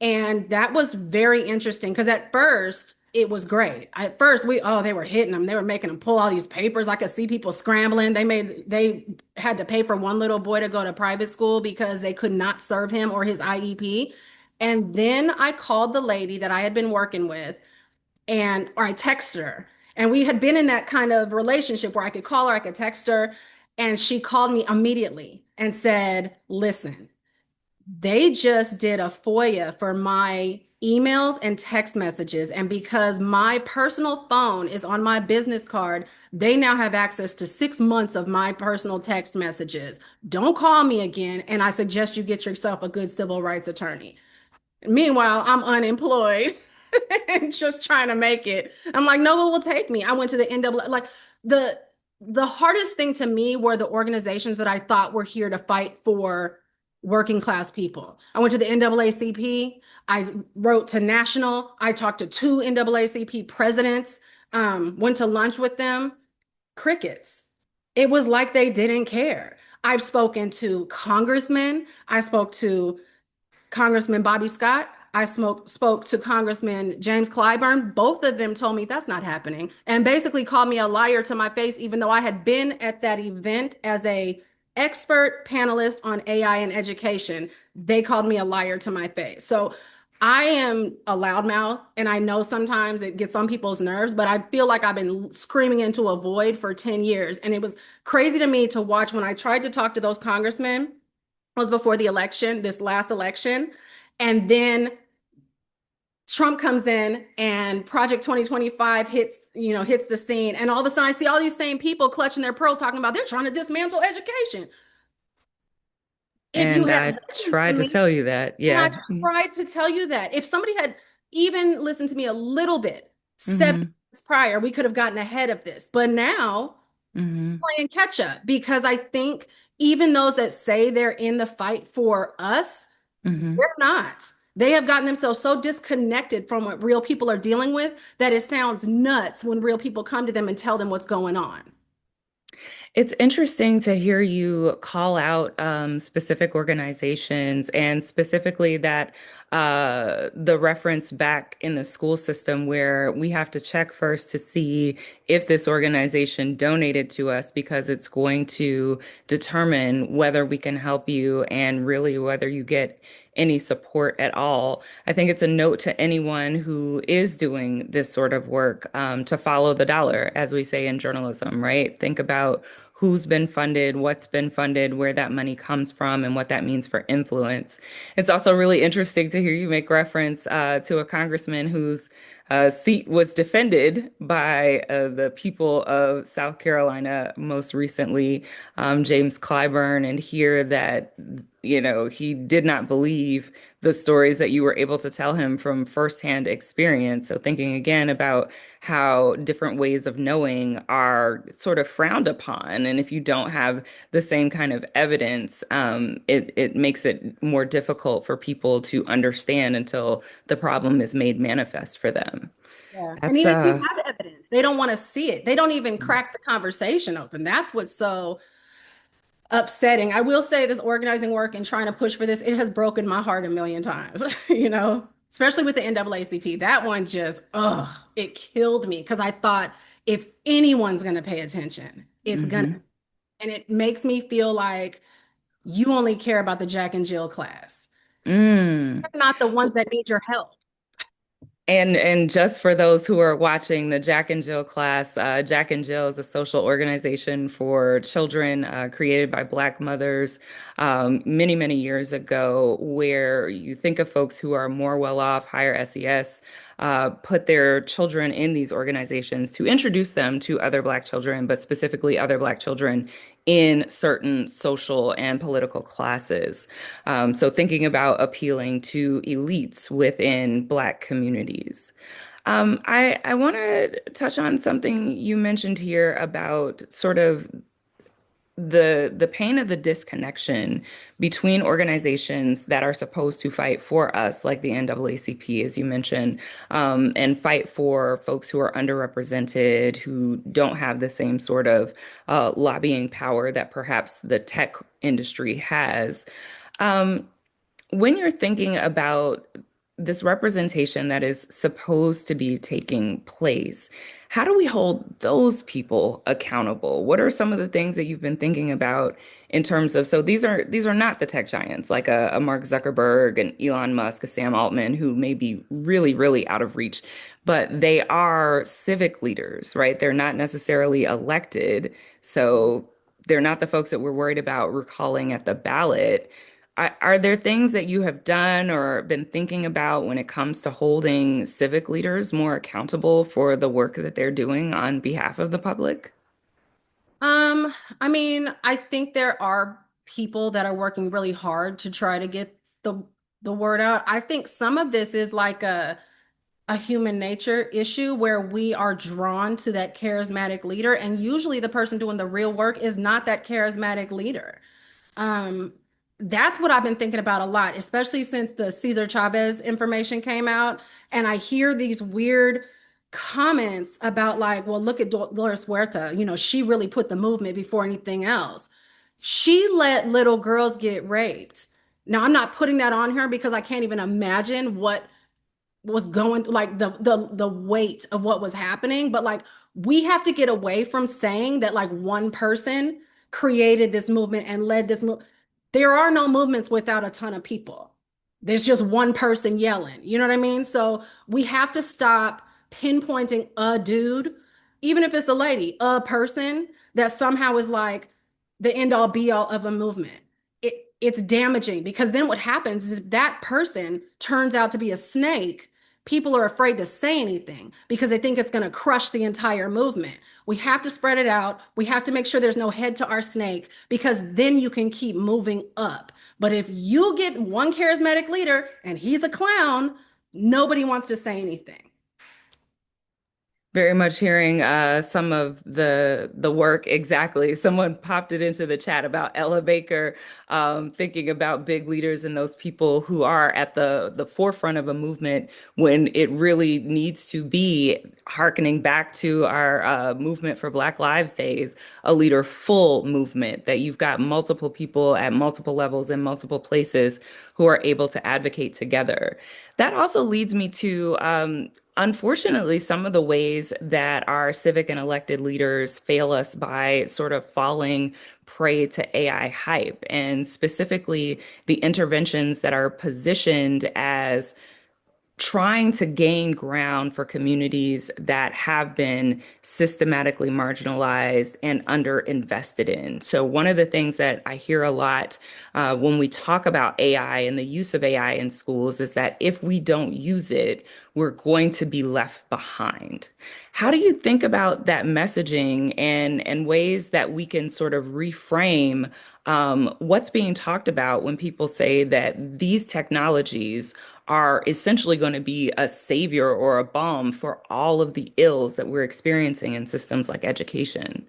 And that was very interesting because at first it was great. At first they were hitting them. They were making them pull all these papers. I could see people scrambling. They had to pay for one little boy to go to private school because they could not serve him or his IEP. And then I called the lady that I had been working with or I texted her. And we had been in that kind of relationship where I could call her, I could text her, and she called me immediately and said, "Listen, they just did a FOIA for my emails and text messages. And because my personal phone is on my business card, they now have access to 6 months of my personal text messages. Don't call me again. And I suggest you get yourself a good civil rights attorney." Meanwhile, I'm unemployed and just trying to make it. I'm like, no one will take me. I went to the NAA. Like the the hardest thing to me were the organizations that I thought were here to fight for working class people. I went to the NAACP. I wrote to national. I talked to two NAACP presidents. Went to lunch with them. Crickets. It was like they didn't care. I've spoken to congressmen. I spoke to Congressman Bobby Scott. Spoke to Congressman James Clyburn. Both of them told me that's not happening and basically called me a liar to my face, even though I had been at that event as a expert panelist on AI and education. They called me a liar to my face. So I am a loudmouth, and I know sometimes it gets on people's nerves, but I feel like I've been screaming into a void for 10 years. And it was crazy to me to watch when I tried to talk to those congressmen was before the election, this last election. And then Trump comes in and Project 2025 hits the scene. And all of a sudden I see all these same people clutching their pearls talking about they're trying to dismantle education. If you And had I listened to tried to me, tell you that. and I Yeah. tried to tell you that, if somebody had even listened to me a little bit seven Hmm. years prior, we could have gotten ahead of this. But now Hmm. playing catch up because I think even those that say they're in the fight for us, Hmm. they're not. They have gotten themselves so disconnected from what real people are dealing with that it sounds nuts when real people come to them and tell them what's going on. It's interesting to hear you call out specific organizations and specifically that the reference back in the school system where we have to check first to see if this organization donated to us because it's going to determine whether we can help you and really whether you get any support at all. I think it's a note to anyone who is doing this sort of work to follow the dollar, as we say in journalism, right? Think about who's been funded, what's been funded, where that money comes from, and what that means for influence. It's also really interesting to hear you make reference to a congressman whose seat was defended by the people of South Carolina most recently, James Clyburn, and hear that, he did not believe the stories that you were able to tell him from firsthand experience. So thinking again about how different ways of knowing are sort of frowned upon. And if you don't have the same kind of evidence, it makes it more difficult for people to understand until the problem is made manifest for them. Yeah. And That's even if you have evidence, they don't want to see it. They don't even crack the conversation open. That's what's so upsetting. I will say this organizing work and trying to push for this, it has broken my heart a million times, especially with the NAACP. That one just, it killed me because I thought if anyone's going to pay attention, it's going to, mhm. and it makes me feel like you only care about the Jack and Jill class. Mm. They're not the ones that need your help. And just for those who are watching the Jack and Jill class, Jack and Jill is a social organization for children created by Black mothers many, many years ago, where you think of folks who are more well off, higher SES, put their children in these organizations to introduce them to other Black children, but specifically other Black children in certain social and political classes. So thinking about appealing to elites within Black communities. I want to touch on something you mentioned here about sort of the pain of the disconnection between organizations that are supposed to fight for us, like the NAACP, as you mentioned, and fight for folks who are underrepresented, who don't have the same sort of lobbying power that perhaps the tech industry has. Um, when you're thinking about this representation that is supposed to be taking place, how do we hold those people accountable? What are some of the things that you've been thinking about in terms of, so these are not the tech giants like a Mark Zuckerberg and Elon Musk, a Sam Altman, who may be really, really out of reach, but they are civic leaders, right? They're not necessarily elected. So they're not the folks that we're worried about recalling at the ballot. Are there things that you have done or been thinking about when it comes to holding civic leaders more accountable for the work that they're doing on behalf of the public? Um, I mean, I think there are people that are working really hard to try to get the word out. I think some of this is like a human nature issue where we are drawn to that charismatic leader, and usually the person doing the real work is not that charismatic leader. Um, that's what I've been thinking about a lot, especially since the Cesar Chavez information came out. And I hear these weird comments about, like, well, look at Dolores Huerta. She really put the movement before anything else. She let little girls get raped. Now, I'm not putting that on her because I can't even imagine what was going through, like the weight of what was happening. But like, we have to get away from saying that like one person created this movement and led this move. There are no movements without a ton of people. There's just one person yelling. You know what I mean? So we have to stop pinpointing a dude, even if it's a lady, a person that somehow is like the end all be all of a movement. It's damaging, because then what happens is if that person turns out to be a snake, people are afraid to say anything because they think it's going to crush the entire movement. We have to spread it out. We have to make sure there's no head to our snake, because then you can keep moving up. But if you get one charismatic leader and he's a clown, nobody wants to say anything. Very much hearing some of the work exactly. Someone popped it into the chat about Ella Baker, thinking about big leaders and those people who are at the forefront of a movement when it really needs to be, hearkening back to our movement for Black Lives Days, a leader-full movement that you've got multiple people at multiple levels in multiple places who are able to advocate together. That also leads me to unfortunately, some of the ways that our civic and elected leaders fail us by sort of falling prey to AI hype, and specifically the interventions that are positioned as trying to gain ground for communities that have been systematically marginalized and underinvested in. So, one of the things that I hear a lot when we talk about AI and the use of AI in schools is that if we don't use it, we're going to be left behind. How do you think about that messaging and ways that we can sort of reframe what's being talked about when people say that these technologies are essentially going to be a savior or a balm for all of the ills that we're experiencing in systems like education?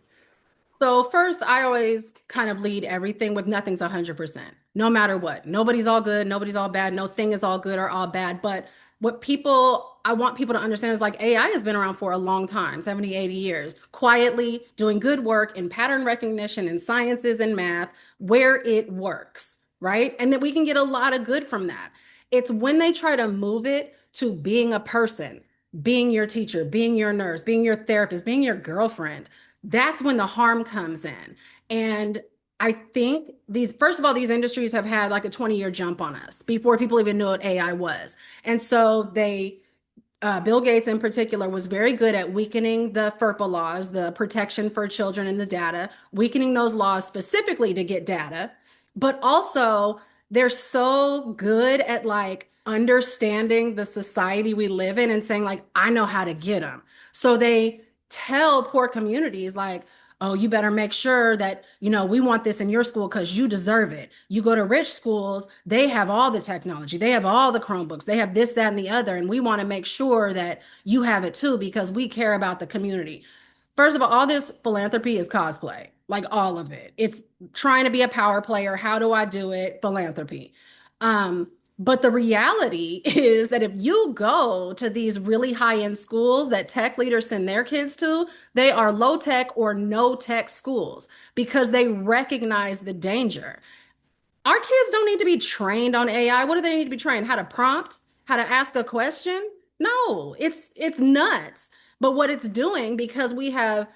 So first, I always kind of lead everything with nothing's 100%, no matter what. Nobody's all good, nobody's all bad, no thing is all good or all bad. But I want people to understand is like AI has been around for a long time, 70, 80 years, quietly doing good work in pattern recognition and sciences and math where it works, right? And that we can get a lot of good from that. It's when they try to move it to being a person, being your teacher, being your nurse, being your therapist, being your girlfriend, that's when the harm comes in. And I think first of all, these industries have had like a 20-year jump on us before people even knew what AI was. And so Bill Gates in particular was very good at weakening the FERPA laws, the protection for children and the data, weakening those laws specifically to get data. But also, they're so good at like understanding the society we live in and saying, like, I know how to get them. So they tell poor communities, like, oh, you better make sure that, we want this in your school because you deserve it. You go to rich schools, they have all the technology, they have all the Chromebooks, they have this, that, and the other. And we want to make sure that you have it too because we care about the community. First of all this philanthropy is cosplay. like all of it. It's trying to be a power player. How do I do it? Philanthropy. But the reality is that if you go to these really high-end schools that tech leaders send their kids to, they are low tech or no tech schools because they recognize the danger. Our kids don't need to be trained on AI. What do they need to be trained? How to prompt? How to ask a question? No, it's nuts. But what it's doing, because we have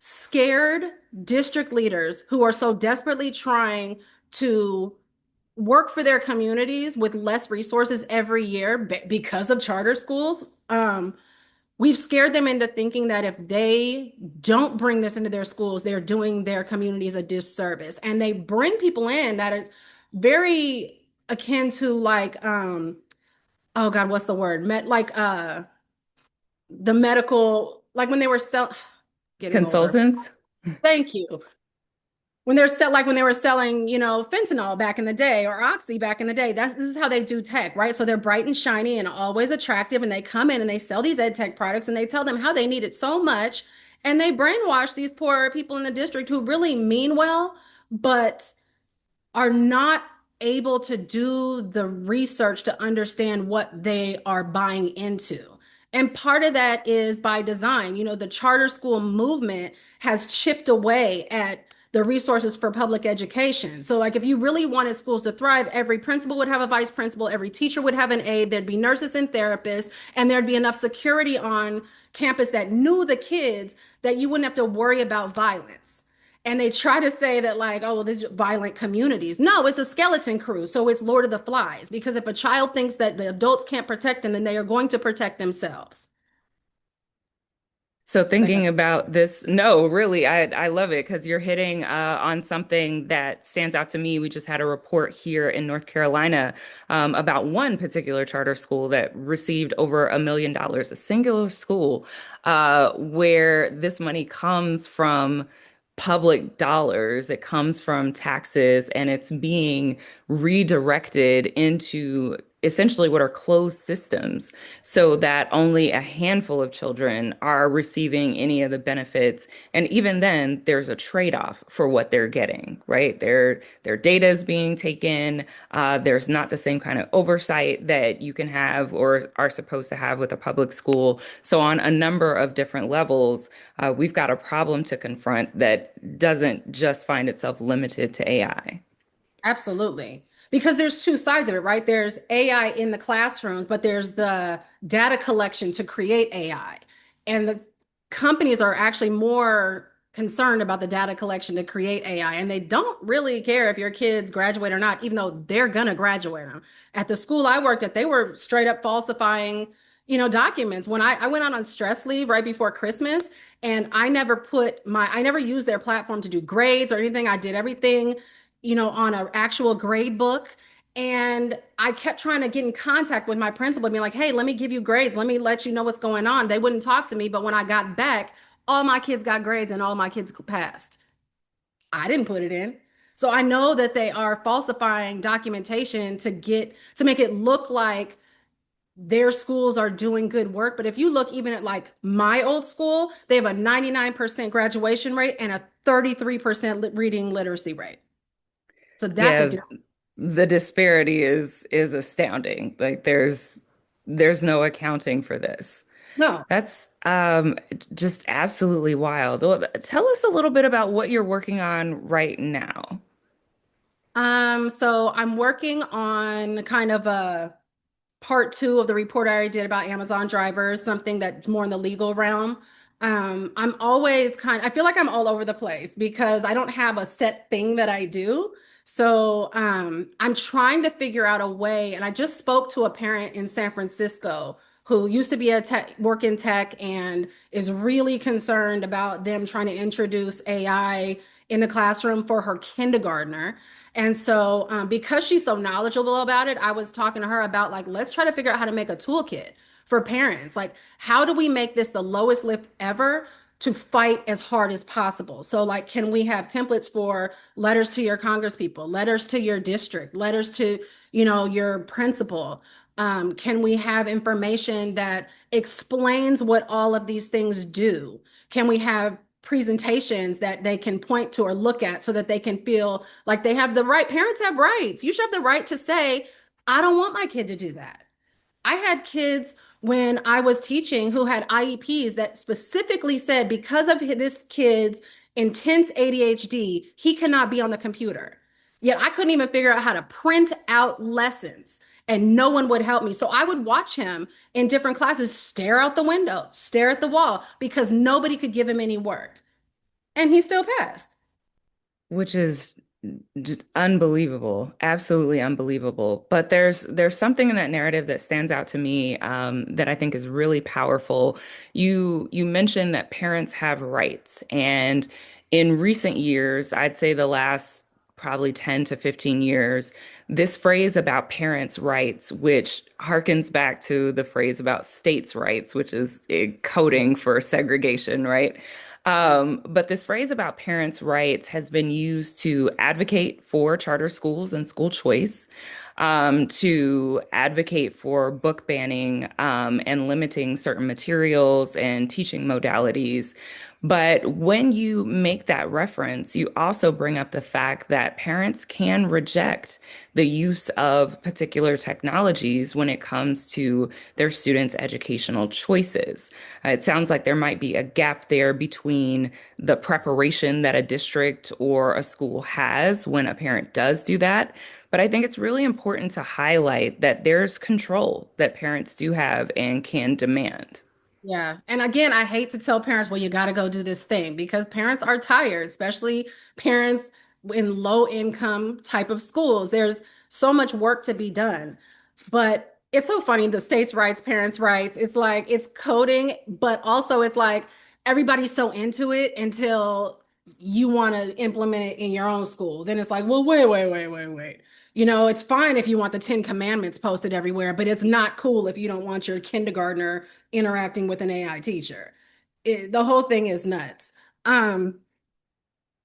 scared district leaders who are so desperately trying to work for their communities with less resources every year because of charter schools. We've scared them into thinking that if they don't bring this into their schools, they're doing their communities a disservice. And they bring people in that is very akin to like, oh God, what's the word? The medical, like when they were getting older. Consultants? Thank you. When they were selling, fentanyl back in the day or oxy back in the day, this is how they do tech, right? So they're bright and shiny and always attractive, and they come in and they sell these ed tech products and they tell them how they need it so much, and they brainwash these poor people in the district who really mean well, but are not able to do the research to understand what they are buying into. And part of that is by design. The charter school movement has chipped away at the resources for public education. So, like, if you really wanted schools to thrive, every principal would have a vice principal, every teacher would have an aide, there'd be nurses and therapists, and there'd be enough security on campus that knew the kids that you wouldn't have to worry about violence. And they try to say that, like, oh, well, these violent communities. No, it's a skeleton crew. So it's Lord of the Flies. Because if a child thinks that the adults can't protect them, then they are going to protect themselves. So Like, thinking about this, no, really, I love it because you're hitting on something that stands out to me. We just had a report here in North Carolina about one particular charter school that received over $1 million, a singular school, where this money comes from public dollars. It comes from taxes, and it's being redirected into essentially what are closed systems so that only a handful of children are receiving any of the benefits. And even then, there's a trade-off for what they're getting, right? Their data is being taken. There's not the same kind of oversight that you can have or are supposed to have with a public school. So on a number of different levels, we've got a problem to confront that doesn't just find itself limited to AI. absolutely. Because there's two sides of it, right? There's AI in the classrooms, but there's the data collection to create AI. And the companies are actually more concerned about the data collection to create AI. And they don't really care if your kids graduate or not, even though they're gonna graduate them. At the school I worked at, they were straight up falsifying, documents. When I went on stress leave right before Christmas, and I never used their platform to do grades or anything. I did everything on an actual grade book. And I kept trying to get in contact with my principal, being like, hey, let me give you grades. Let me let you know what's going on. They wouldn't talk to me. But when I got back, all my kids got grades and all my kids passed. I didn't put it in. So I know that they are falsifying documentation to make it look like their schools are doing good work. But if you look even at like my old school, they have a 99% graduation rate and a 33% reading literacy rate. So that's a Yeah, the disparity is astounding. Like there's no accounting for this. no. That's just absolutely wild. Well, tell us a little bit about what you're working on right now. So I'm working on kind of a part two of the report I already did about Amazon drivers, something that's more in the legal realm. I feel like I'm all over the place because I don't have a set thing that I do. So I'm trying to figure out a way, and I just spoke to a parent in San Francisco who used to be work in tech and is really concerned about them trying to introduce AI in the classroom for her kindergartner. And so, because she's so knowledgeable about it, I was talking to her about like, let's try to figure out how to make a toolkit for parents. Like, how do we make this the lowest lift ever to fight as hard as possible? So, like, can we have templates for letters to your congresspeople, letters to your district, letters to, your principal? Can we have information that explains what all of these things do? Can we have presentations that they can point to or look at so that they can feel like they have the right. Parents have rights. You should have the right to say, I don't want my kid to do that. I had kids when I was teaching who had IEPs that specifically said because of this kid's intense ADHD, he cannot be on the computer. Yet I couldn't even figure out how to print out lessons and no one would help me. So I would watch him in different classes stare out the window, stare at the wall because nobody could give him any work. And he still passed. Which is just unbelievable, absolutely unbelievable. But there's something in that narrative that stands out to me that I think is really powerful. You mentioned that parents have rights, and in recent years, I'd say the last probably 10 to 15 years, this phrase about parents' rights, which harkens back to the phrase about states' rights, which is coding for segregation, right? But this phrase about parents' rights has been used to advocate for charter schools and school choice, to advocate for book banning, and limiting certain materials and teaching modalities. But when you make that reference, you also bring up the fact that parents can reject the use of particular technologies when it comes to their students' educational choices. It sounds like there might be a gap there between the preparation that a district or a school has when a parent does do that. But I think it's really important to highlight that there's control that parents do have and can demand. Yeah. And again, I hate to tell parents, well, you got to go do this thing because parents are tired, especially parents in low income type of schools. There's so much work to be done. But it's so funny, the states' rights, parents' rights. It's like it's coding, but also it's like everybody's so into it until you want to implement it in your own school. Then it's like, well, wait. It's fine if you want the Ten Commandments posted everywhere, but it's not cool if you don't want your kindergartner interacting with an AI teacher. The whole thing is nuts. Um,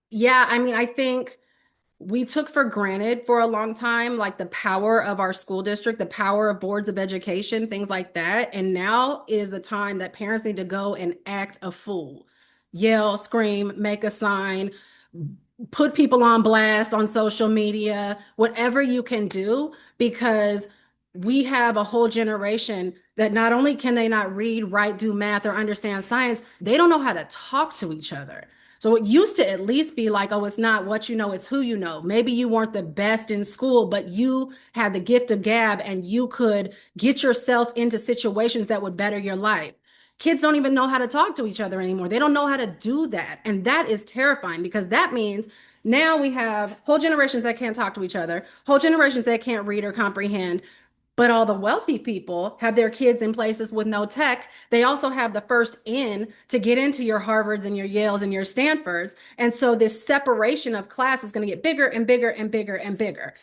yeah, I mean, I think we took for granted for a long time, like the power of our school district, the power of boards of education, things like that. And now is the time that parents need to go and act a fool, yell, scream, make a sign, put people on blast on social media, whatever you can do, because we have a whole generation that not only can they not read, write, do math, or understand science, they don't know how to talk to each other. So it used to at least be like, oh, it's not what you know, it's who you know. Maybe you weren't the best in school, but you had the gift of gab and you could get yourself into situations that would better your life. Kids don't even know how to talk to each other anymore. They don't know how to do that. And that is terrifying because that means now we have whole generations that can't talk to each other, whole generations that can't read or comprehend. But all the wealthy people have their kids in places with no tech. They also have the first in to get into your Harvards and your Yales and your Stanfords. And so this separation of class is going to get bigger and bigger and bigger and bigger.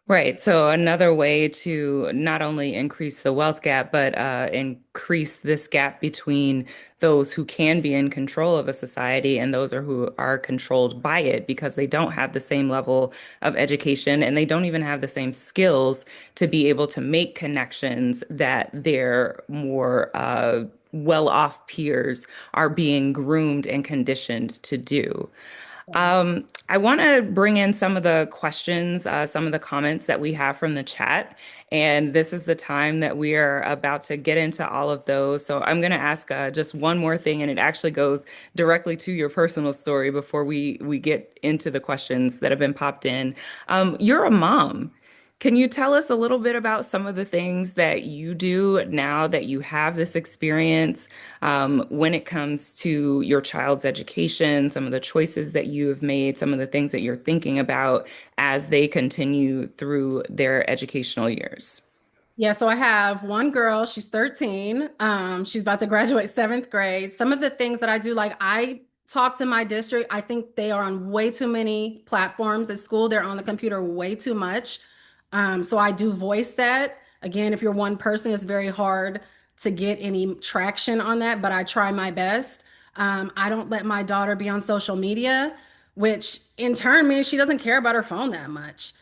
Right. So another way to not only increase the wealth gap, but increase this gap between those who can be in control of a society and those who are controlled by it because they don't have the same level of education and they don't even have the same skills to be able to make connections that their more well-off peers are being groomed and conditioned to do. I want to bring in some of the questions, some of the comments that we have from the chat. And this is the time that we are about to get into all of those. So I'm going to ask just one more thing, and it actually goes directly to your personal story before we get into the questions that have been popped in. You're a mom. Can you tell us a little bit about some of the things that you do now that you have this experience when it comes to your child's education, some of the choices that you have made, some of the things that you're thinking about as they continue through their educational years? Yeah, so I have one girl, she's 13. She's about to graduate seventh grade. Some of the things that I do, like I talk to my district, I think they are on way too many platforms at school. They're on the computer way too much. So I do voice that. Again, if you're one person, it's very hard to get any traction on that, but I try my best. I don't let my daughter be on social media, which in turn means she doesn't care about her phone that much.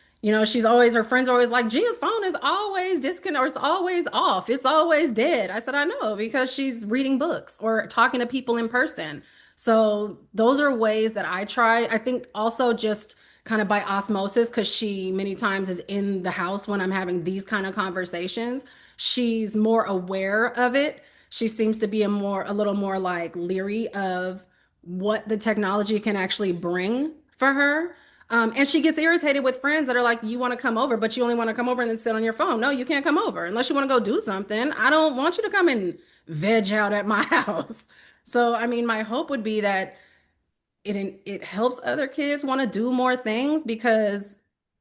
She's always, her friends are always like, Gia's phone is always disconnected or it's always off. It's always dead. I said, I know because she's reading books or talking to people in person. So those are ways that I try. I think also just kind of by osmosis, because she many times is in the house when I'm having these kind of conversations. She's more aware of it. She seems to be a little more like leery of what the technology can actually bring for her. And she gets irritated with friends that are like, you want to come over, but you only want to come over and then sit on your phone. No, you can't come over unless you want to go do something. I don't want you to come and veg out at my house. So, I mean, my hope would be that it helps other kids want to do more things because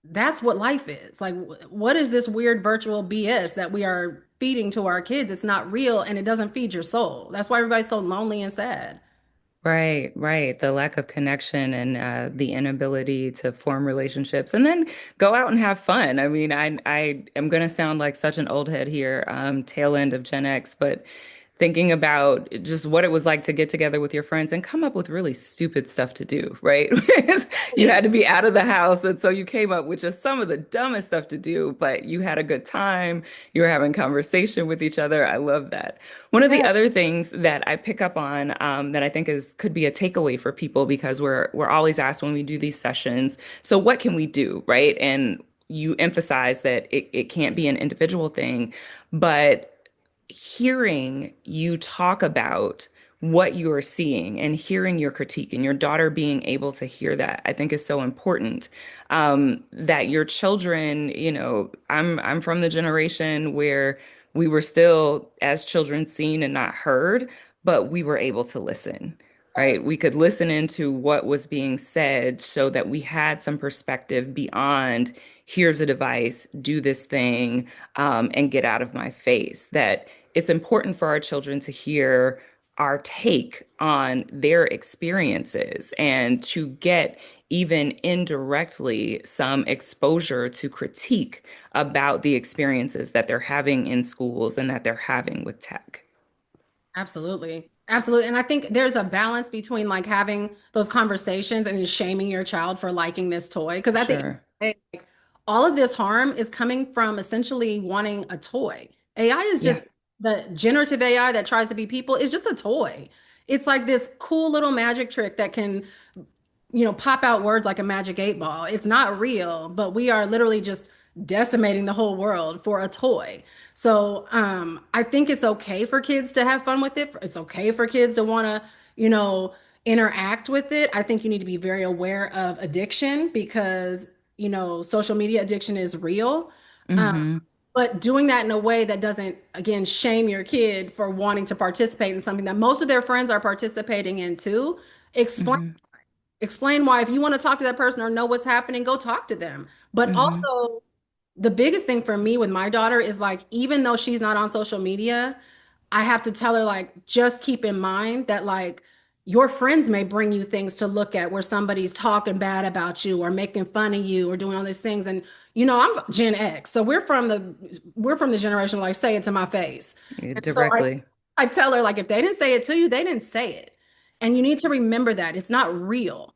that's what life is. Like, what is this weird virtual BS that we are feeding to our kids? It's not real and it doesn't feed your soul. That's why everybody's so lonely and sad. Right, right. The lack of connection and the inability to form relationships and then go out and have fun. I mean, I am going to sound like such an old head here, tail end of Gen X, but thinking about just what it was like to get together with your friends and come up with really stupid stuff to do, right? You had to be out of the house, and so you came up with just some of the dumbest stuff to do, but you had a good time. You were having conversation with each other. I love that. One of the Yeah. other things that I pick up on that I think is could be a takeaway for people because we're always asked when we do these sessions, so what can we do, right? And you emphasize that it can't be an individual thing, but hearing you talk about what you are seeing and hearing your critique and your daughter being able to hear that, I think is so important. That your children, I'm from the generation where we were still, as children, seen and not heard, but we were able to listen. Right. We could listen into what was being said so that we had some perspective beyond here's a device, do this thing, and get out of my face. That it's important for our children to hear our take on their experiences and to get even indirectly some exposure to critique about the experiences that they're having in schools and that they're having with tech. Absolutely. Absolutely. And I think there's a balance between like having those conversations and then shaming your child for liking this toy. Because at the end of Sure. the day, like, all of this harm is coming from essentially wanting a toy. AI is Yeah. just the generative AI that tries to be people is just a toy. It's like this cool little magic trick that can pop out words like a magic 8 ball. It's not real, but we are literally just decimating the whole world for a toy. So I think it's okay for kids to have fun with it. It's okay for kids to want to, you know, interact with it. I think you need to be very aware of addiction because, social media addiction is real. Um, Hmm. but doing that in a way that doesn't, again, shame your kid for wanting to participate in something that most of their friends are participating in too. Explain Hmm. Explain why. If you want to talk to that person or know what's happening, go talk to them. But Hmm. also, the biggest thing for me with my daughter is like, even though she's not on social media, I have to tell her, like, just keep in mind that, like, your friends may bring you things to look at where somebody's talking bad about you or making fun of you or doing all these things. And, I'm Gen X. So we're from the generation like, say it to my face. And so Directly. I tell her, like, if they didn't say it to you, they didn't say it. And you need to remember that it's not real.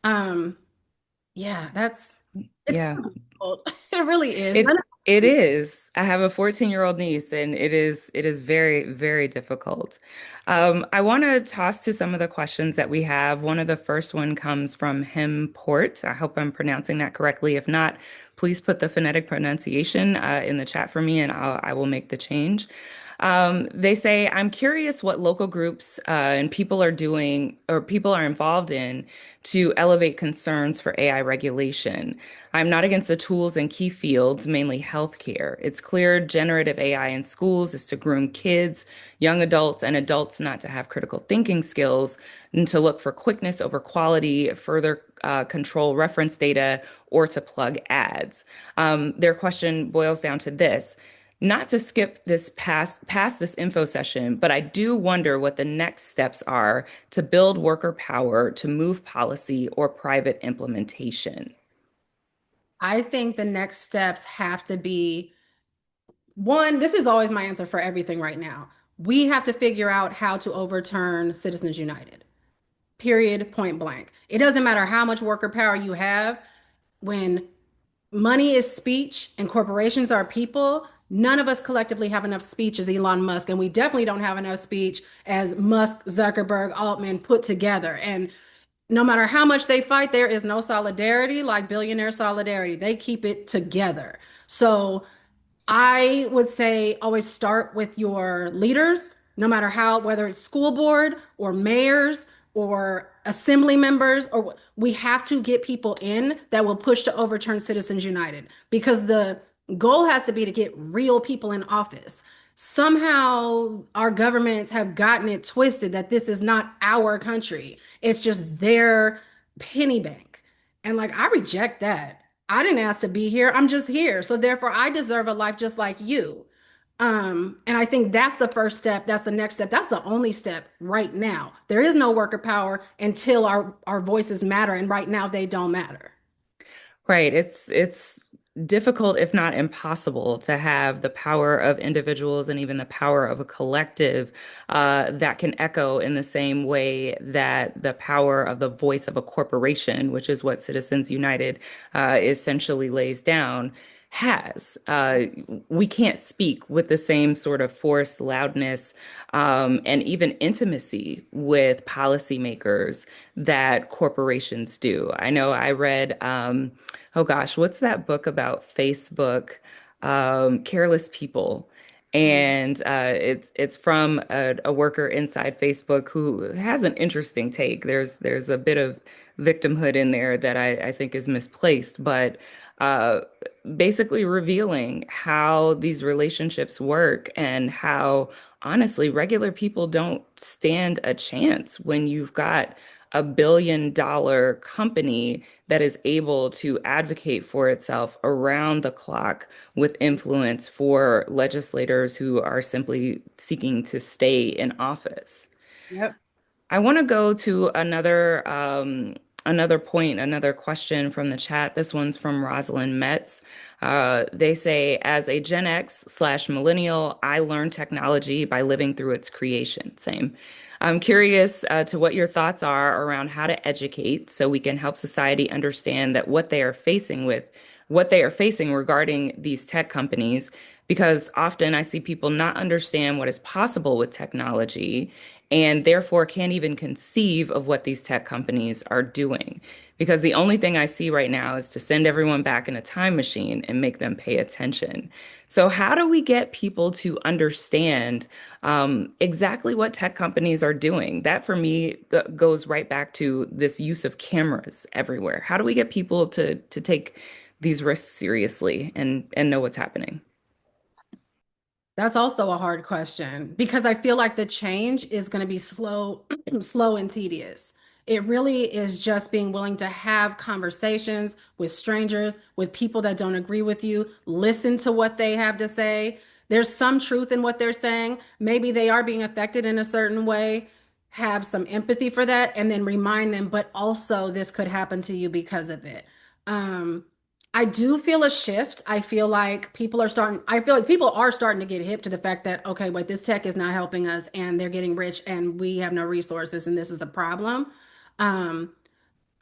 Um, yeah, it's Yeah. so difficult. It really is. None It of us it do. is. I have a 14-year-old niece and it is very, very difficult. I want to toss to some of the questions that we have. One of the first one comes from Him Port. I hope I'm pronouncing that correctly. If not, please put the phonetic pronunciation in the chat for me and I will make the change. They say, I'm curious what local groups and people are doing or people are involved in to elevate concerns for AI regulation. I'm not against the tools in key fields, mainly healthcare. It's clear generative AI in schools is to groom kids, young adults, and adults not to have critical thinking skills and to look for quickness over quality, further control reference data, or to plug ads. Their question boils down to this. Not to skip this past this info session, but I do wonder what the next steps are to build worker power to move policy or private implementation. I think the next steps have to be one, this is always my answer for everything right now. We have to figure out how to overturn Citizens United. Period, point blank. It doesn't matter how much worker power you have when money is speech and corporations are people. None of us collectively have enough speech as Elon Musk, and we definitely don't have enough speech as Musk, Zuckerberg, Altman put together. And no matter how much they fight, there is no solidarity like billionaire solidarity. They keep it together. So I would say always start with your leaders, no matter how, whether it's school board or mayors or assembly members, or we have to get people in that will push to overturn Citizens United because the goal has to be to get real people in office. Somehow our governments have gotten it twisted that this is not our country. It's just their penny bank. And like, I reject that. I didn't ask to be here. I'm just here. So therefore, I deserve a life just like you. And I think that's the first step. That's the next step. That's the only step right now. There is no worker power until our voices matter, and right now they don't matter. Right. It's difficult, if not impossible, to have the power of individuals and even the power of a collective that can echo in the same way that the power of the voice of a corporation, which is what Citizens United essentially lays down, has. We can't speak with the same sort of force, loudness, and even intimacy with policymakers that corporations do. I know I read, oh gosh, what's that book about Facebook? Careless People. Mm. And it's from a worker inside Facebook who has an interesting take. There's a bit of victimhood in there that I think is misplaced, but uh, basically revealing how these relationships work and how honestly regular people don't stand a chance when you've got a $1 billion company that is able to advocate for itself around the clock with influence for legislators who are simply seeking to stay in office. Yep. I want to go to another point, another question from the chat. This one's from Rosalind Metz. They say, as a Gen X slash millennial, I learned technology by living through its creation. Same. I'm curious to what your thoughts are around how to educate so we can help society understand that what they are facing regarding these tech companies, because often I see people not understand what is possible with technology and therefore can't even conceive of what these tech companies are doing. Because the only thing I see right now is to send everyone back in a time machine and make them pay attention. So, how do we get people to understand exactly what tech companies are doing? That for me goes right back to this use of cameras everywhere. How do we get people to take these risks seriously and know what's happening? That's also a hard question because I feel like the change is going to be slow, slow and tedious. It really is just being willing to have conversations with strangers, with people that don't agree with you, listen to what they have to say. There's some truth in what they're saying. Maybe they are being affected in a certain way. Have some empathy for that and then remind them, but also this could happen to you because of it. Um, I do feel a shift. I feel like people are starting to get hip to the fact that, okay, wait, this tech is not helping us and they're getting rich and we have no resources and this is the problem. Um,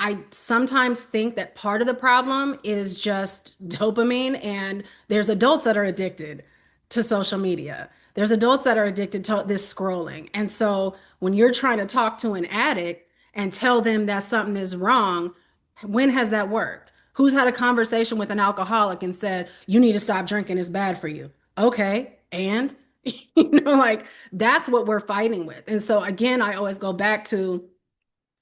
I sometimes think that part of the problem is just dopamine, and there's adults that are addicted to social media. There's adults that are addicted to this scrolling. And so when you're trying to talk to an addict and tell them that something is wrong, when has that worked? Who's had a conversation with an alcoholic and said, you need to stop drinking, it's bad for you? Okay. And, like that's what we're fighting with. And so again, I always go back to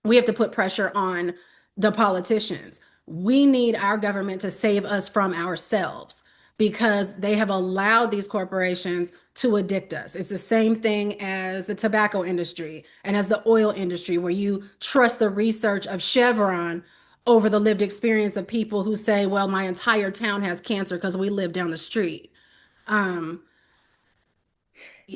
we have to put pressure on the politicians. We need our government to save us from ourselves because they have allowed these corporations to addict us. It's the same thing as the tobacco industry and as the oil industry, where you trust the research of Chevron over the lived experience of people who say, well, my entire town has cancer because we live down the street. Um,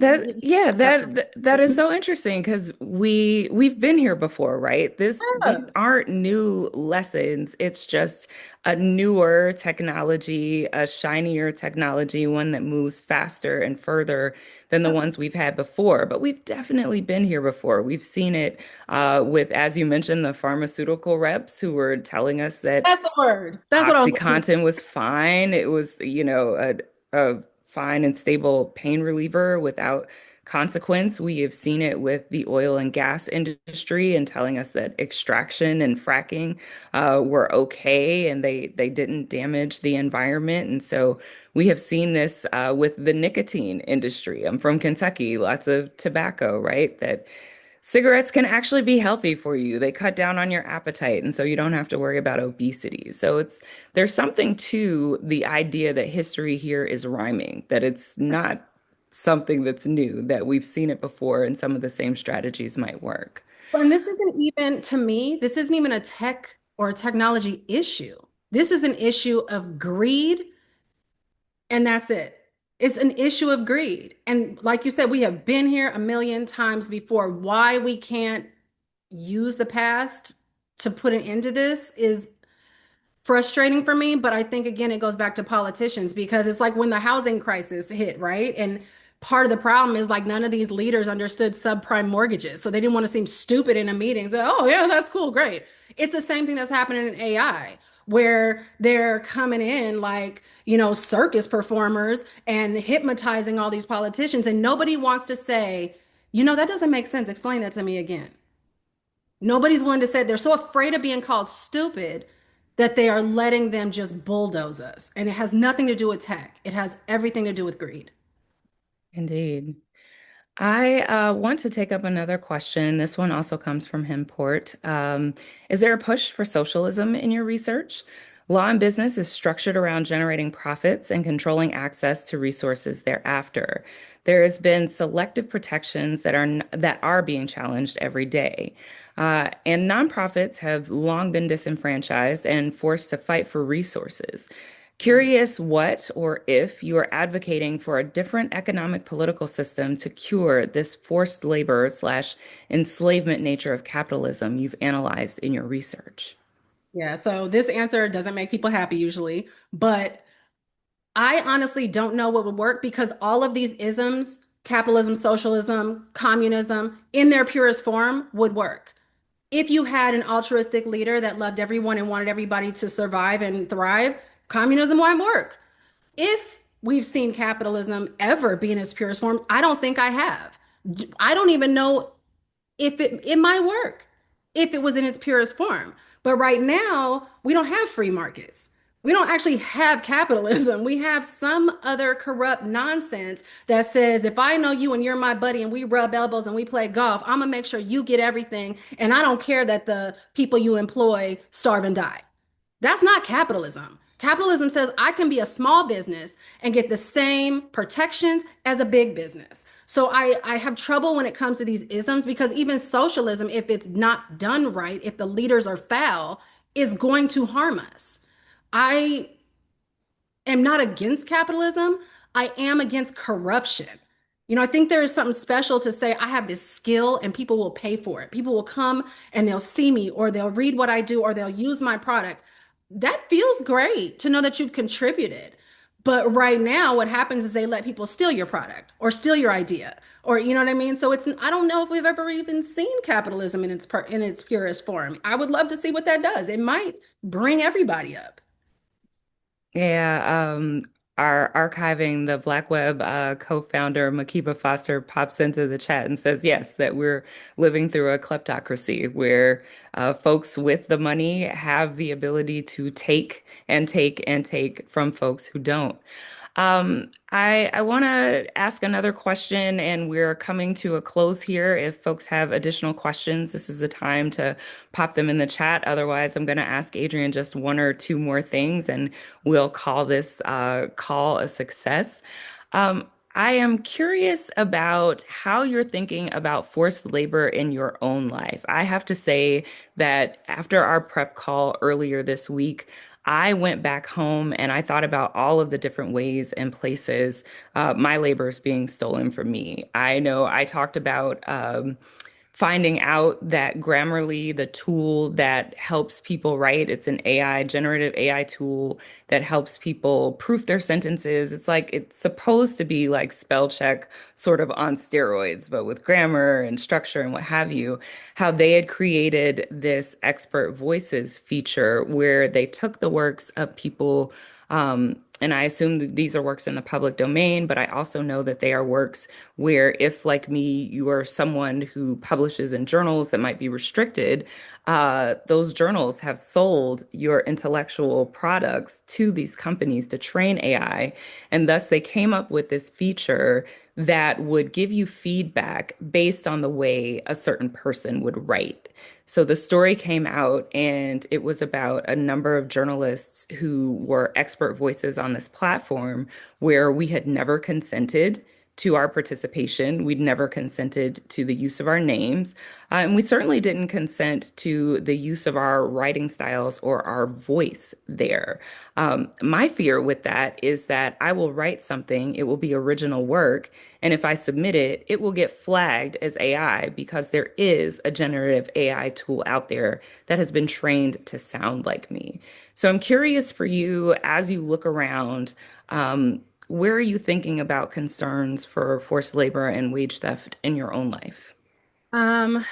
That yeah, that is so interesting because we've been here before, right? These Yeah. aren't new lessons. It's just a newer technology, a shinier technology, one that moves faster and further than the ones we've had before. But we've definitely been here before. We've seen it with, as you mentioned, the pharmaceutical reps who were telling us that That's the word. That's what I was looking OxyContin was fine. It was, a fine and stable pain reliever without consequence. We have seen it with the oil and gas industry and telling us that extraction and fracking were okay and they didn't damage the environment. And so we have seen this with the nicotine industry. I'm from Kentucky, lots of tobacco, right? That cigarettes can actually be healthy for you. They cut down on your appetite, and so you don't have to worry about obesity. So there's something to the idea that history here is rhyming, that it's not something that's new, that we've seen it before and some of the same strategies might work. And this isn't even, to me, this isn't even a tech or a technology issue. This is an issue of greed, and that's it. It's an issue of greed. And like you said, we have been here a million times before. Why we can't use the past to put an end to this is frustrating for me, but I think again it goes back to politicians because it's like when the housing crisis hit, right? And part of the problem is like none of these leaders understood subprime mortgages. So they didn't want to seem stupid in a meeting. Say, oh yeah, that's cool, great. It's the same thing that's happening in AI, where they're coming in like, circus performers and hypnotizing all these politicians, and nobody wants to say, that doesn't make sense. Explain that to me again. Nobody's willing to say they're so afraid of being called stupid that they are letting them just bulldoze us. And it has nothing to do with tech. It has everything to do with greed. Indeed. I want to take up another question. This one also comes from Himport. Is there a push for socialism in your research? Law and business is structured around generating profits and controlling access to resources thereafter. There has been selective protections that are being challenged every day. And nonprofits have long been disenfranchised and forced to fight for resources. Curious what or if you are advocating for a different economic political system to cure this forced labor slash enslavement nature of capitalism you've analyzed in your research. Yeah, so this answer doesn't make people happy usually, but I honestly don't know what would work because all of these isms, capitalism, socialism, communism, in their purest form would work. If you had an altruistic leader that loved everyone and wanted everybody to survive and thrive, communism might work. If we've seen capitalism ever be in its purest form, I don't think I have. I don't even know if it might work if it was in its purest form. But right now, we don't have free markets. We don't actually have capitalism. We have some other corrupt nonsense that says if I know you and you're my buddy and we rub elbows and we play golf, I'm gonna make sure you get everything. And I don't care that the people you employ starve and die. That's not capitalism. Capitalism says I can be a small business and get the same protections as a big business. So I have trouble when it comes to these isms because even socialism, if it's not done right, if the leaders are foul, is going to harm us. I am not against capitalism. I am against corruption. I think there is something special to say, I have this skill and people will pay for it. People will come and they'll see me or they'll read what I do or they'll use my product. That feels great to know that you've contributed. But right now, what happens is they let people steal your product or steal your idea, or you know what I mean? So I don't know if we've ever even seen capitalism in its purest form. I would love to see what that does. It might bring everybody up. Yeah, our archiving the Black Web co-founder Makiba Foster pops into the chat and says yes, that we're living through a kleptocracy where folks with the money have the ability to take and take and take from folks who don't. I want to ask another question, and we're coming to a close here. If folks have additional questions, this is the time to pop them in the chat. Otherwise, I'm going to ask Adrienne just one or two more things, and we'll call this call a success. I am curious about how you're thinking about forced labor in your own life. I have to say that after our prep call earlier this week, I went back home and I thought about all of the different ways and places my labor is being stolen from me. I know I talked about finding out that Grammarly, the tool that helps people write, it's an AI, generative AI tool that helps people proof their sentences. It's like it's supposed to be like spell check sort of on steroids, but with grammar and structure and what have you, how they had created this expert voices feature where they took the works of people and I assume that these are works in the public domain, but I also know that they are works where, if like me, you are someone who publishes in journals that might be restricted, those journals have sold your intellectual products to these companies to train AI. And thus, they came up with this feature that would give you feedback based on the way a certain person would write. So the story came out, and it was about a number of journalists who were expert voices on this platform where we had never consented to our participation. We'd never consented to the use of our names. And we certainly didn't consent to the use of our writing styles or our voice there. My fear with that is that I will write something, it will be original work, and if I submit it, it will get flagged as AI because there is a generative AI tool out there that has been trained to sound like me. So I'm curious for you as you look around, where are you thinking about concerns for forced labor and wage theft in your own life? Um,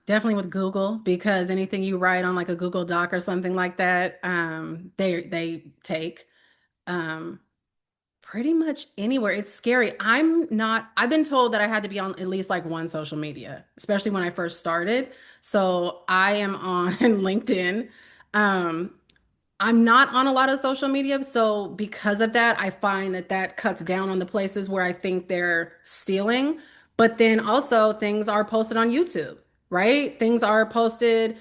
Definitely with Google because anything you write on like a Google Doc or something like that, they take. Um, Pretty much anywhere. It's scary. I've been told that I had to be on at least like one social media, especially when I first started. So I am on LinkedIn. Um, I'm not on a lot of social media. So because of that, I find that that cuts down on the places where I think they're stealing. But then also things are posted on YouTube, right? Things are posted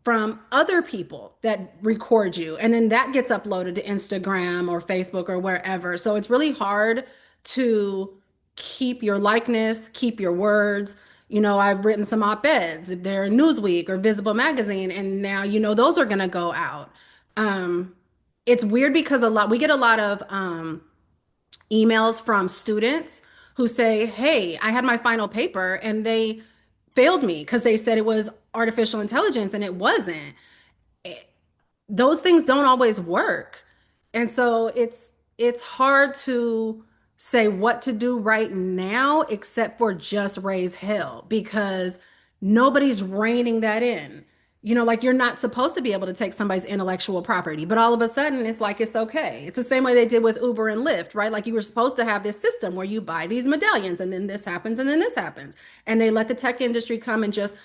from other people that record you. And then that gets uploaded to Instagram or Facebook or wherever. So it's really hard to keep your likeness, keep your words. I've written some op-eds. They're in Newsweek or Visible Magazine, and now, those are going to go out. Um, it's weird because we get a lot of emails from students who say, "Hey, I had my final paper and they failed me because they said it was artificial intelligence and it wasn't." Those things don't always work. And so it's hard to say what to do right now except for just raise hell because nobody's reining that in. Like you're not supposed to be able to take somebody's intellectual property, but all of a sudden it's like it's okay. It's the same way they did with Uber and Lyft, right? Like you were supposed to have this system where you buy these medallions and then this happens and then this happens. And they let the tech industry come and just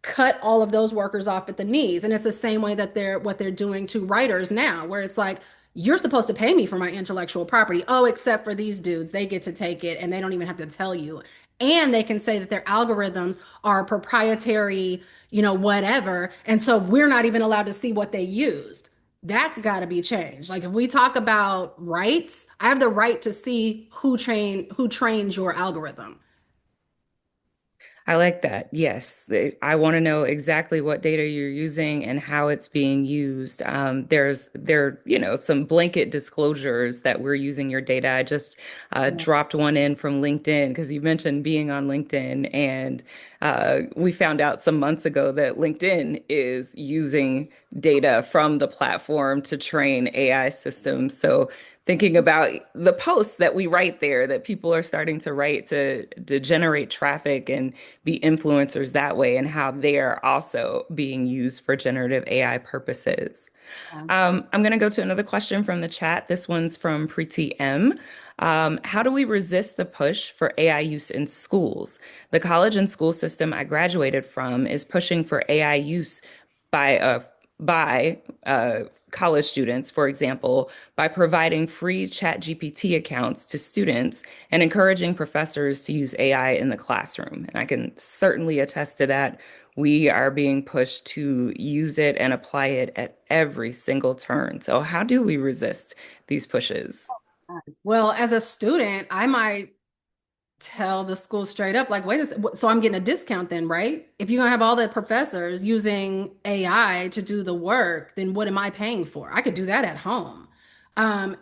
cut all of those workers off at the knees. And it's the same way that they're doing to writers now, where it's like, you're supposed to pay me for my intellectual property. Oh, except for these dudes, they get to take it and they don't even have to tell you. And they can say that their algorithms are proprietary, whatever. And so we're not even allowed to see what they used. That's got to be changed. Like if we talk about rights, I have the right to see who trains your algorithm. I like that. Yes. I want to know exactly what data you're using and how it's being used. Some blanket disclosures that we're using your data. I just dropped one in from LinkedIn because you mentioned being on LinkedIn, and we found out some months ago that LinkedIn is using data from the platform to train AI systems. So thinking about the posts that we write there that people are starting to write to generate traffic and be influencers that way, and how they are also being used for generative AI purposes. I'm going to go to another question from the chat. This one's from Preeti M. How do we resist the push for AI use in schools? The college and school system I graduated from is pushing for AI use by college students, for example, by providing free ChatGPT accounts to students and encouraging professors to use AI in the classroom. And I can certainly attest to that. We are being pushed to use it and apply it at every single turn. So, how do we resist these pushes? Well, as a student, I might tell the school straight up, like, wait a second, so I'm getting a discount then, right? If you're gonna have all the professors using AI to do the work, then what am I paying for? I could do that at home.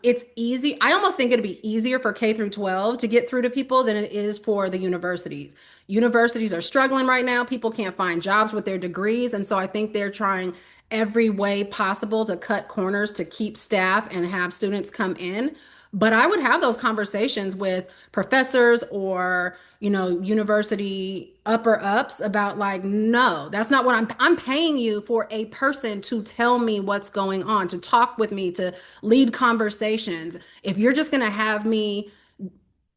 It's easy. I almost think it'd be easier for K through 12 to get through to people than it is for the universities. Universities are struggling right now. People can't find jobs with their degrees. And so I think they're trying every way possible to cut corners to keep staff and have students come in. But I would have those conversations with professors or, university upper ups about like, no, that's not what I'm paying you for a person to tell me what's going on, to talk with me, to lead conversations. If you're just going to have me,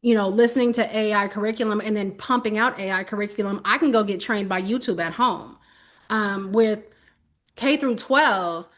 listening to AI curriculum and then pumping out AI curriculum, I can go get trained by YouTube at home. With K through 12,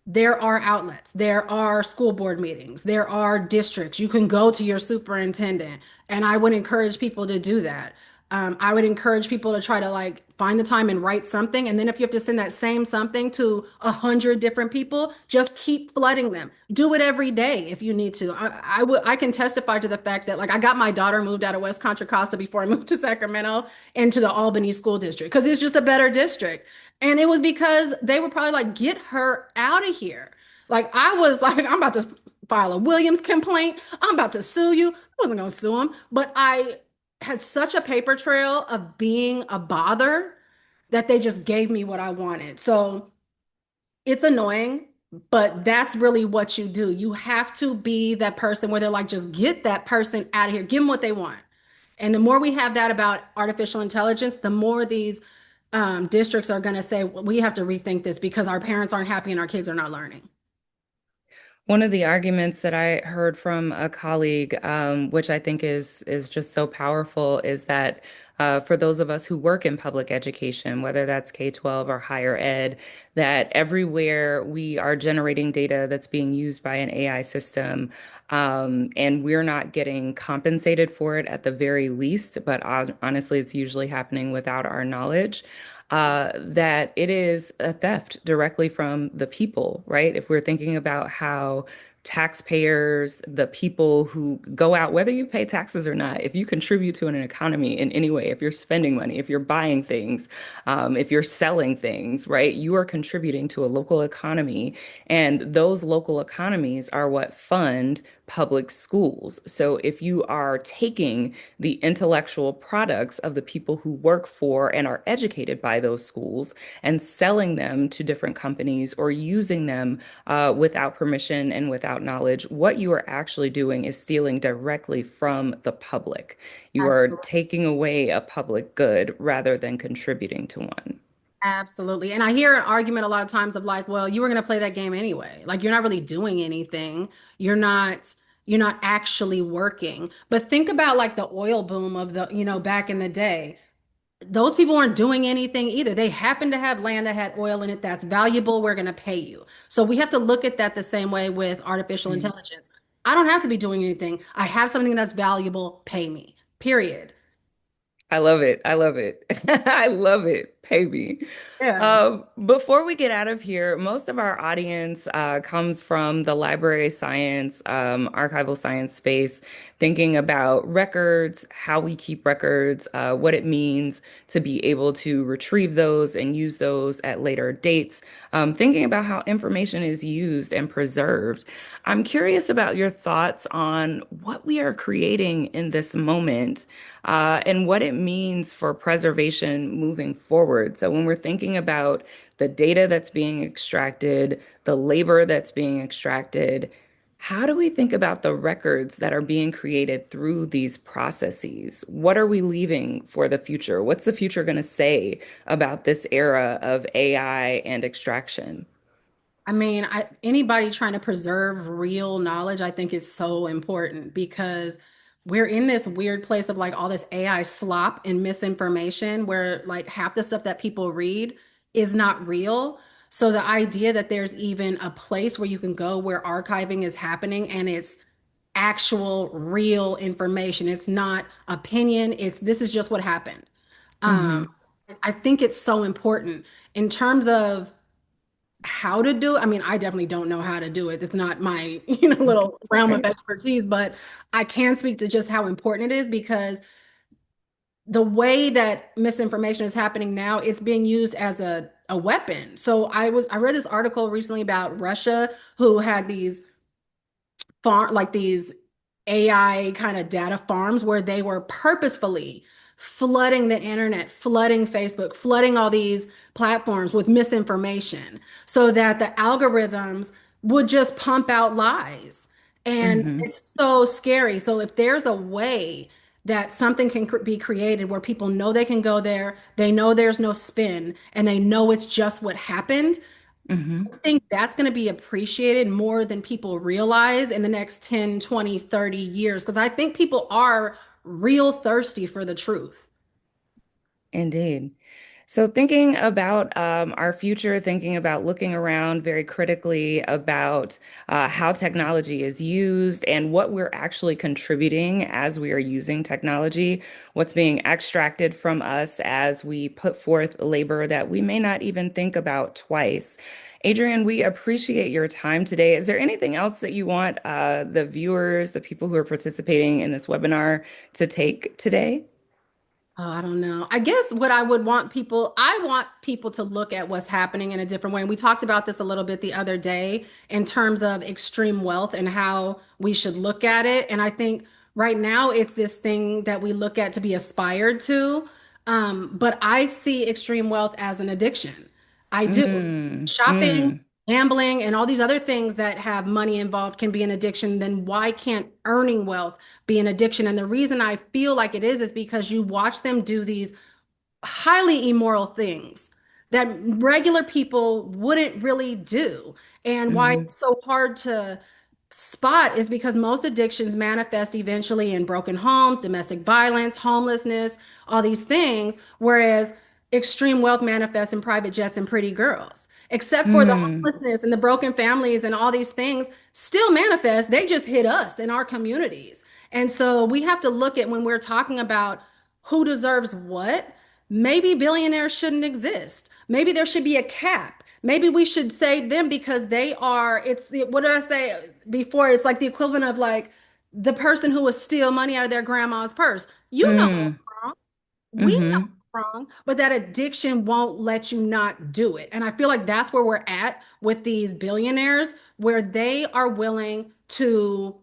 there are outlets, there are school board meetings, there are districts. You can go to your superintendent, and I would encourage people to do that. I would encourage people to try to like find the time and write something. And then if you have to send that same something to 100 different people, just keep flooding them. Do it every day if you need to. I can testify to the fact that like I got my daughter moved out of West Contra Costa before I moved to Sacramento into the Albany School District because it's just a better district. And it was because they were probably like, get her out of here. Like I was like, I'm about to file a Williams complaint. I'm about to sue you. I wasn't going to sue him, but I had such a paper trail of being a bother that they just gave me what I wanted. So it's annoying, but that's really what you do. You have to be that person where they're like, just get that person out of here, give them what they want. And the more we have that about artificial intelligence, the more these districts are going to say, well, we have to rethink this because our parents aren't happy and our kids are not learning. One of the arguments that I heard from a colleague, which I think is just so powerful, is that for those of us who work in public education, whether that's K-12 or higher ed, that everywhere we are generating data that's being used by an AI system, and we're not getting compensated for it at the very least, but honestly, it's usually happening without our knowledge. That it is a theft directly from the people, right? If we're thinking about how taxpayers, the people who go out, whether you pay taxes or not, if you contribute to an economy in any way, if you're spending money, if you're buying things, if you're selling things, right, you are contributing to a local economy. And those local economies are what fund public schools. So if you are taking the intellectual products of the people who work for and are educated by those schools and selling them to different companies or using them without permission and without knowledge, what you are actually doing is stealing directly from the public. You are taking away a public good rather than contributing to one. Absolutely. And I hear an argument a lot of times of like, well, you were going to play that game anyway. Like you're not really doing anything. You're not actually working. But think about like the oil boom of back in the day. Those people weren't doing anything either. They happened to have land that had oil in it that's valuable. We're going to pay you. So we have to look at that the same way with artificial intelligence. I don't have to be doing anything. I have something that's valuable. Pay me. Period. I love it. I love it. I love it. Pay me. Yeah. Before we get out of here, most of our audience comes from the library science, archival science space, thinking about records, how we keep records, what it means to be able to retrieve those and use those at later dates, thinking about how information is used and preserved. I'm curious about your thoughts on what we are creating in this moment, and what it means for preservation moving forward. So when we're thinking about the data that's being extracted, the labor that's being extracted, how do we think about the records that are being created through these processes? What are we leaving for the future? What's the future going to say about this era of AI and extraction? I mean, anybody trying to preserve real knowledge, I think is so important because we're in this weird place of like all this AI slop and misinformation where like half the stuff that people read is not real. So the idea that there's even a place where you can go where archiving is happening and it's actual real information, it's not opinion, it's this is just what happened. Um, Hmm. I think it's so important in terms of how to do it. I mean, I definitely don't know how to do it. It's not my, little realm of Okay. expertise, but I can speak to just how important it is because the way that misinformation is happening now, it's being used as a weapon. So I read this article recently about Russia who had these these AI kind of data farms where they were purposefully flooding the internet, flooding Facebook, flooding all these platforms with misinformation so that the algorithms would just pump out lies. And Hmm. it's so scary. So if there's a way that something can be created where people know they can go there, they know there's no spin, and they know it's just what happened, Hmm. I think that's going to be appreciated more than people realize in the next 10, 20, 30 years. Because I think people are real thirsty for the truth. Indeed. So, thinking about our future, thinking about looking around very critically about how technology is used and what we're actually contributing as we are using technology, what's being extracted from us as we put forth labor that we may not even think about twice. Adrienne, we appreciate your time today. Is there anything else that you want the viewers, the people who are participating in this webinar, to take today? Oh, I don't know. I guess what I want people to look at what's happening in a different way. And we talked about this a little bit the other day in terms of extreme wealth and how we should look at it. And I think right now it's this thing that we look at to be aspired to. But I see extreme wealth as an addiction. I do. Mm, Shopping, mm, gambling, and all these other things that have money involved can be an addiction. Then why can't earning wealth be an addiction? And the reason I feel like it is because you watch them do these highly immoral things that regular people wouldn't really do. And why mm, it's so hard to spot is because most addictions manifest eventually in broken homes, domestic violence, homelessness, all these things, whereas extreme wealth manifests in private jets and pretty girls. Except for the mm. homelessness and the broken families and all these things still manifest, they just hit us in our communities. And so we have to look at when we're talking about who deserves what, maybe billionaires shouldn't exist. Maybe there should be a cap. Maybe we should save them because they are, what did I say before? It's like the equivalent of like the person who would steal money out of their grandma's purse. You know Mm, what's wrong. We know mm-hmm, it's wrong, but that addiction won't let you not do it. And I feel like that's where we're at with these billionaires, where they are willing to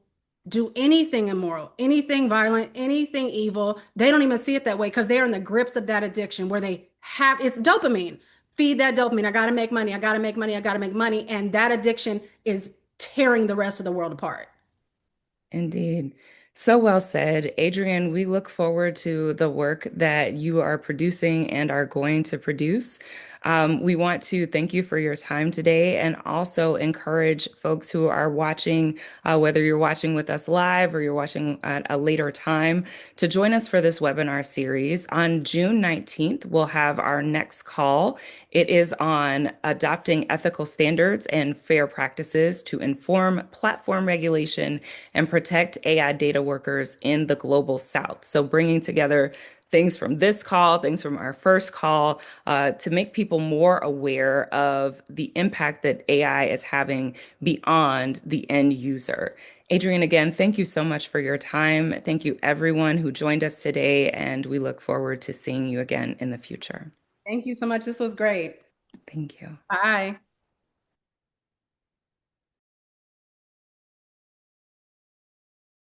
do anything immoral, anything violent, anything evil. They don't even see it that way because they are in the grips of that addiction where they have it's dopamine. Feed that dopamine. I got to make money. I got to make money. I got to make money. And that addiction is tearing the rest of the world apart. indeed. So well said. Adrienne, we look forward to the work that you are producing and are going to produce. We want to thank you for your time today and also encourage folks who are watching, whether you're watching with us live or you're watching at a later time, to join us for this webinar series. On June 19th, we'll have our next call. It is on adopting ethical standards and fair practices to inform platform regulation and protect AI data workers in the global South. So, bringing together things from this call, things from our first call, to make people more aware of the impact that AI is having beyond the end user. Adrienne, again, thank you so much for your time. Thank you, everyone who joined us today, and we look forward to seeing you again in the future. Thank you so much. This was great. Thank you. Bye.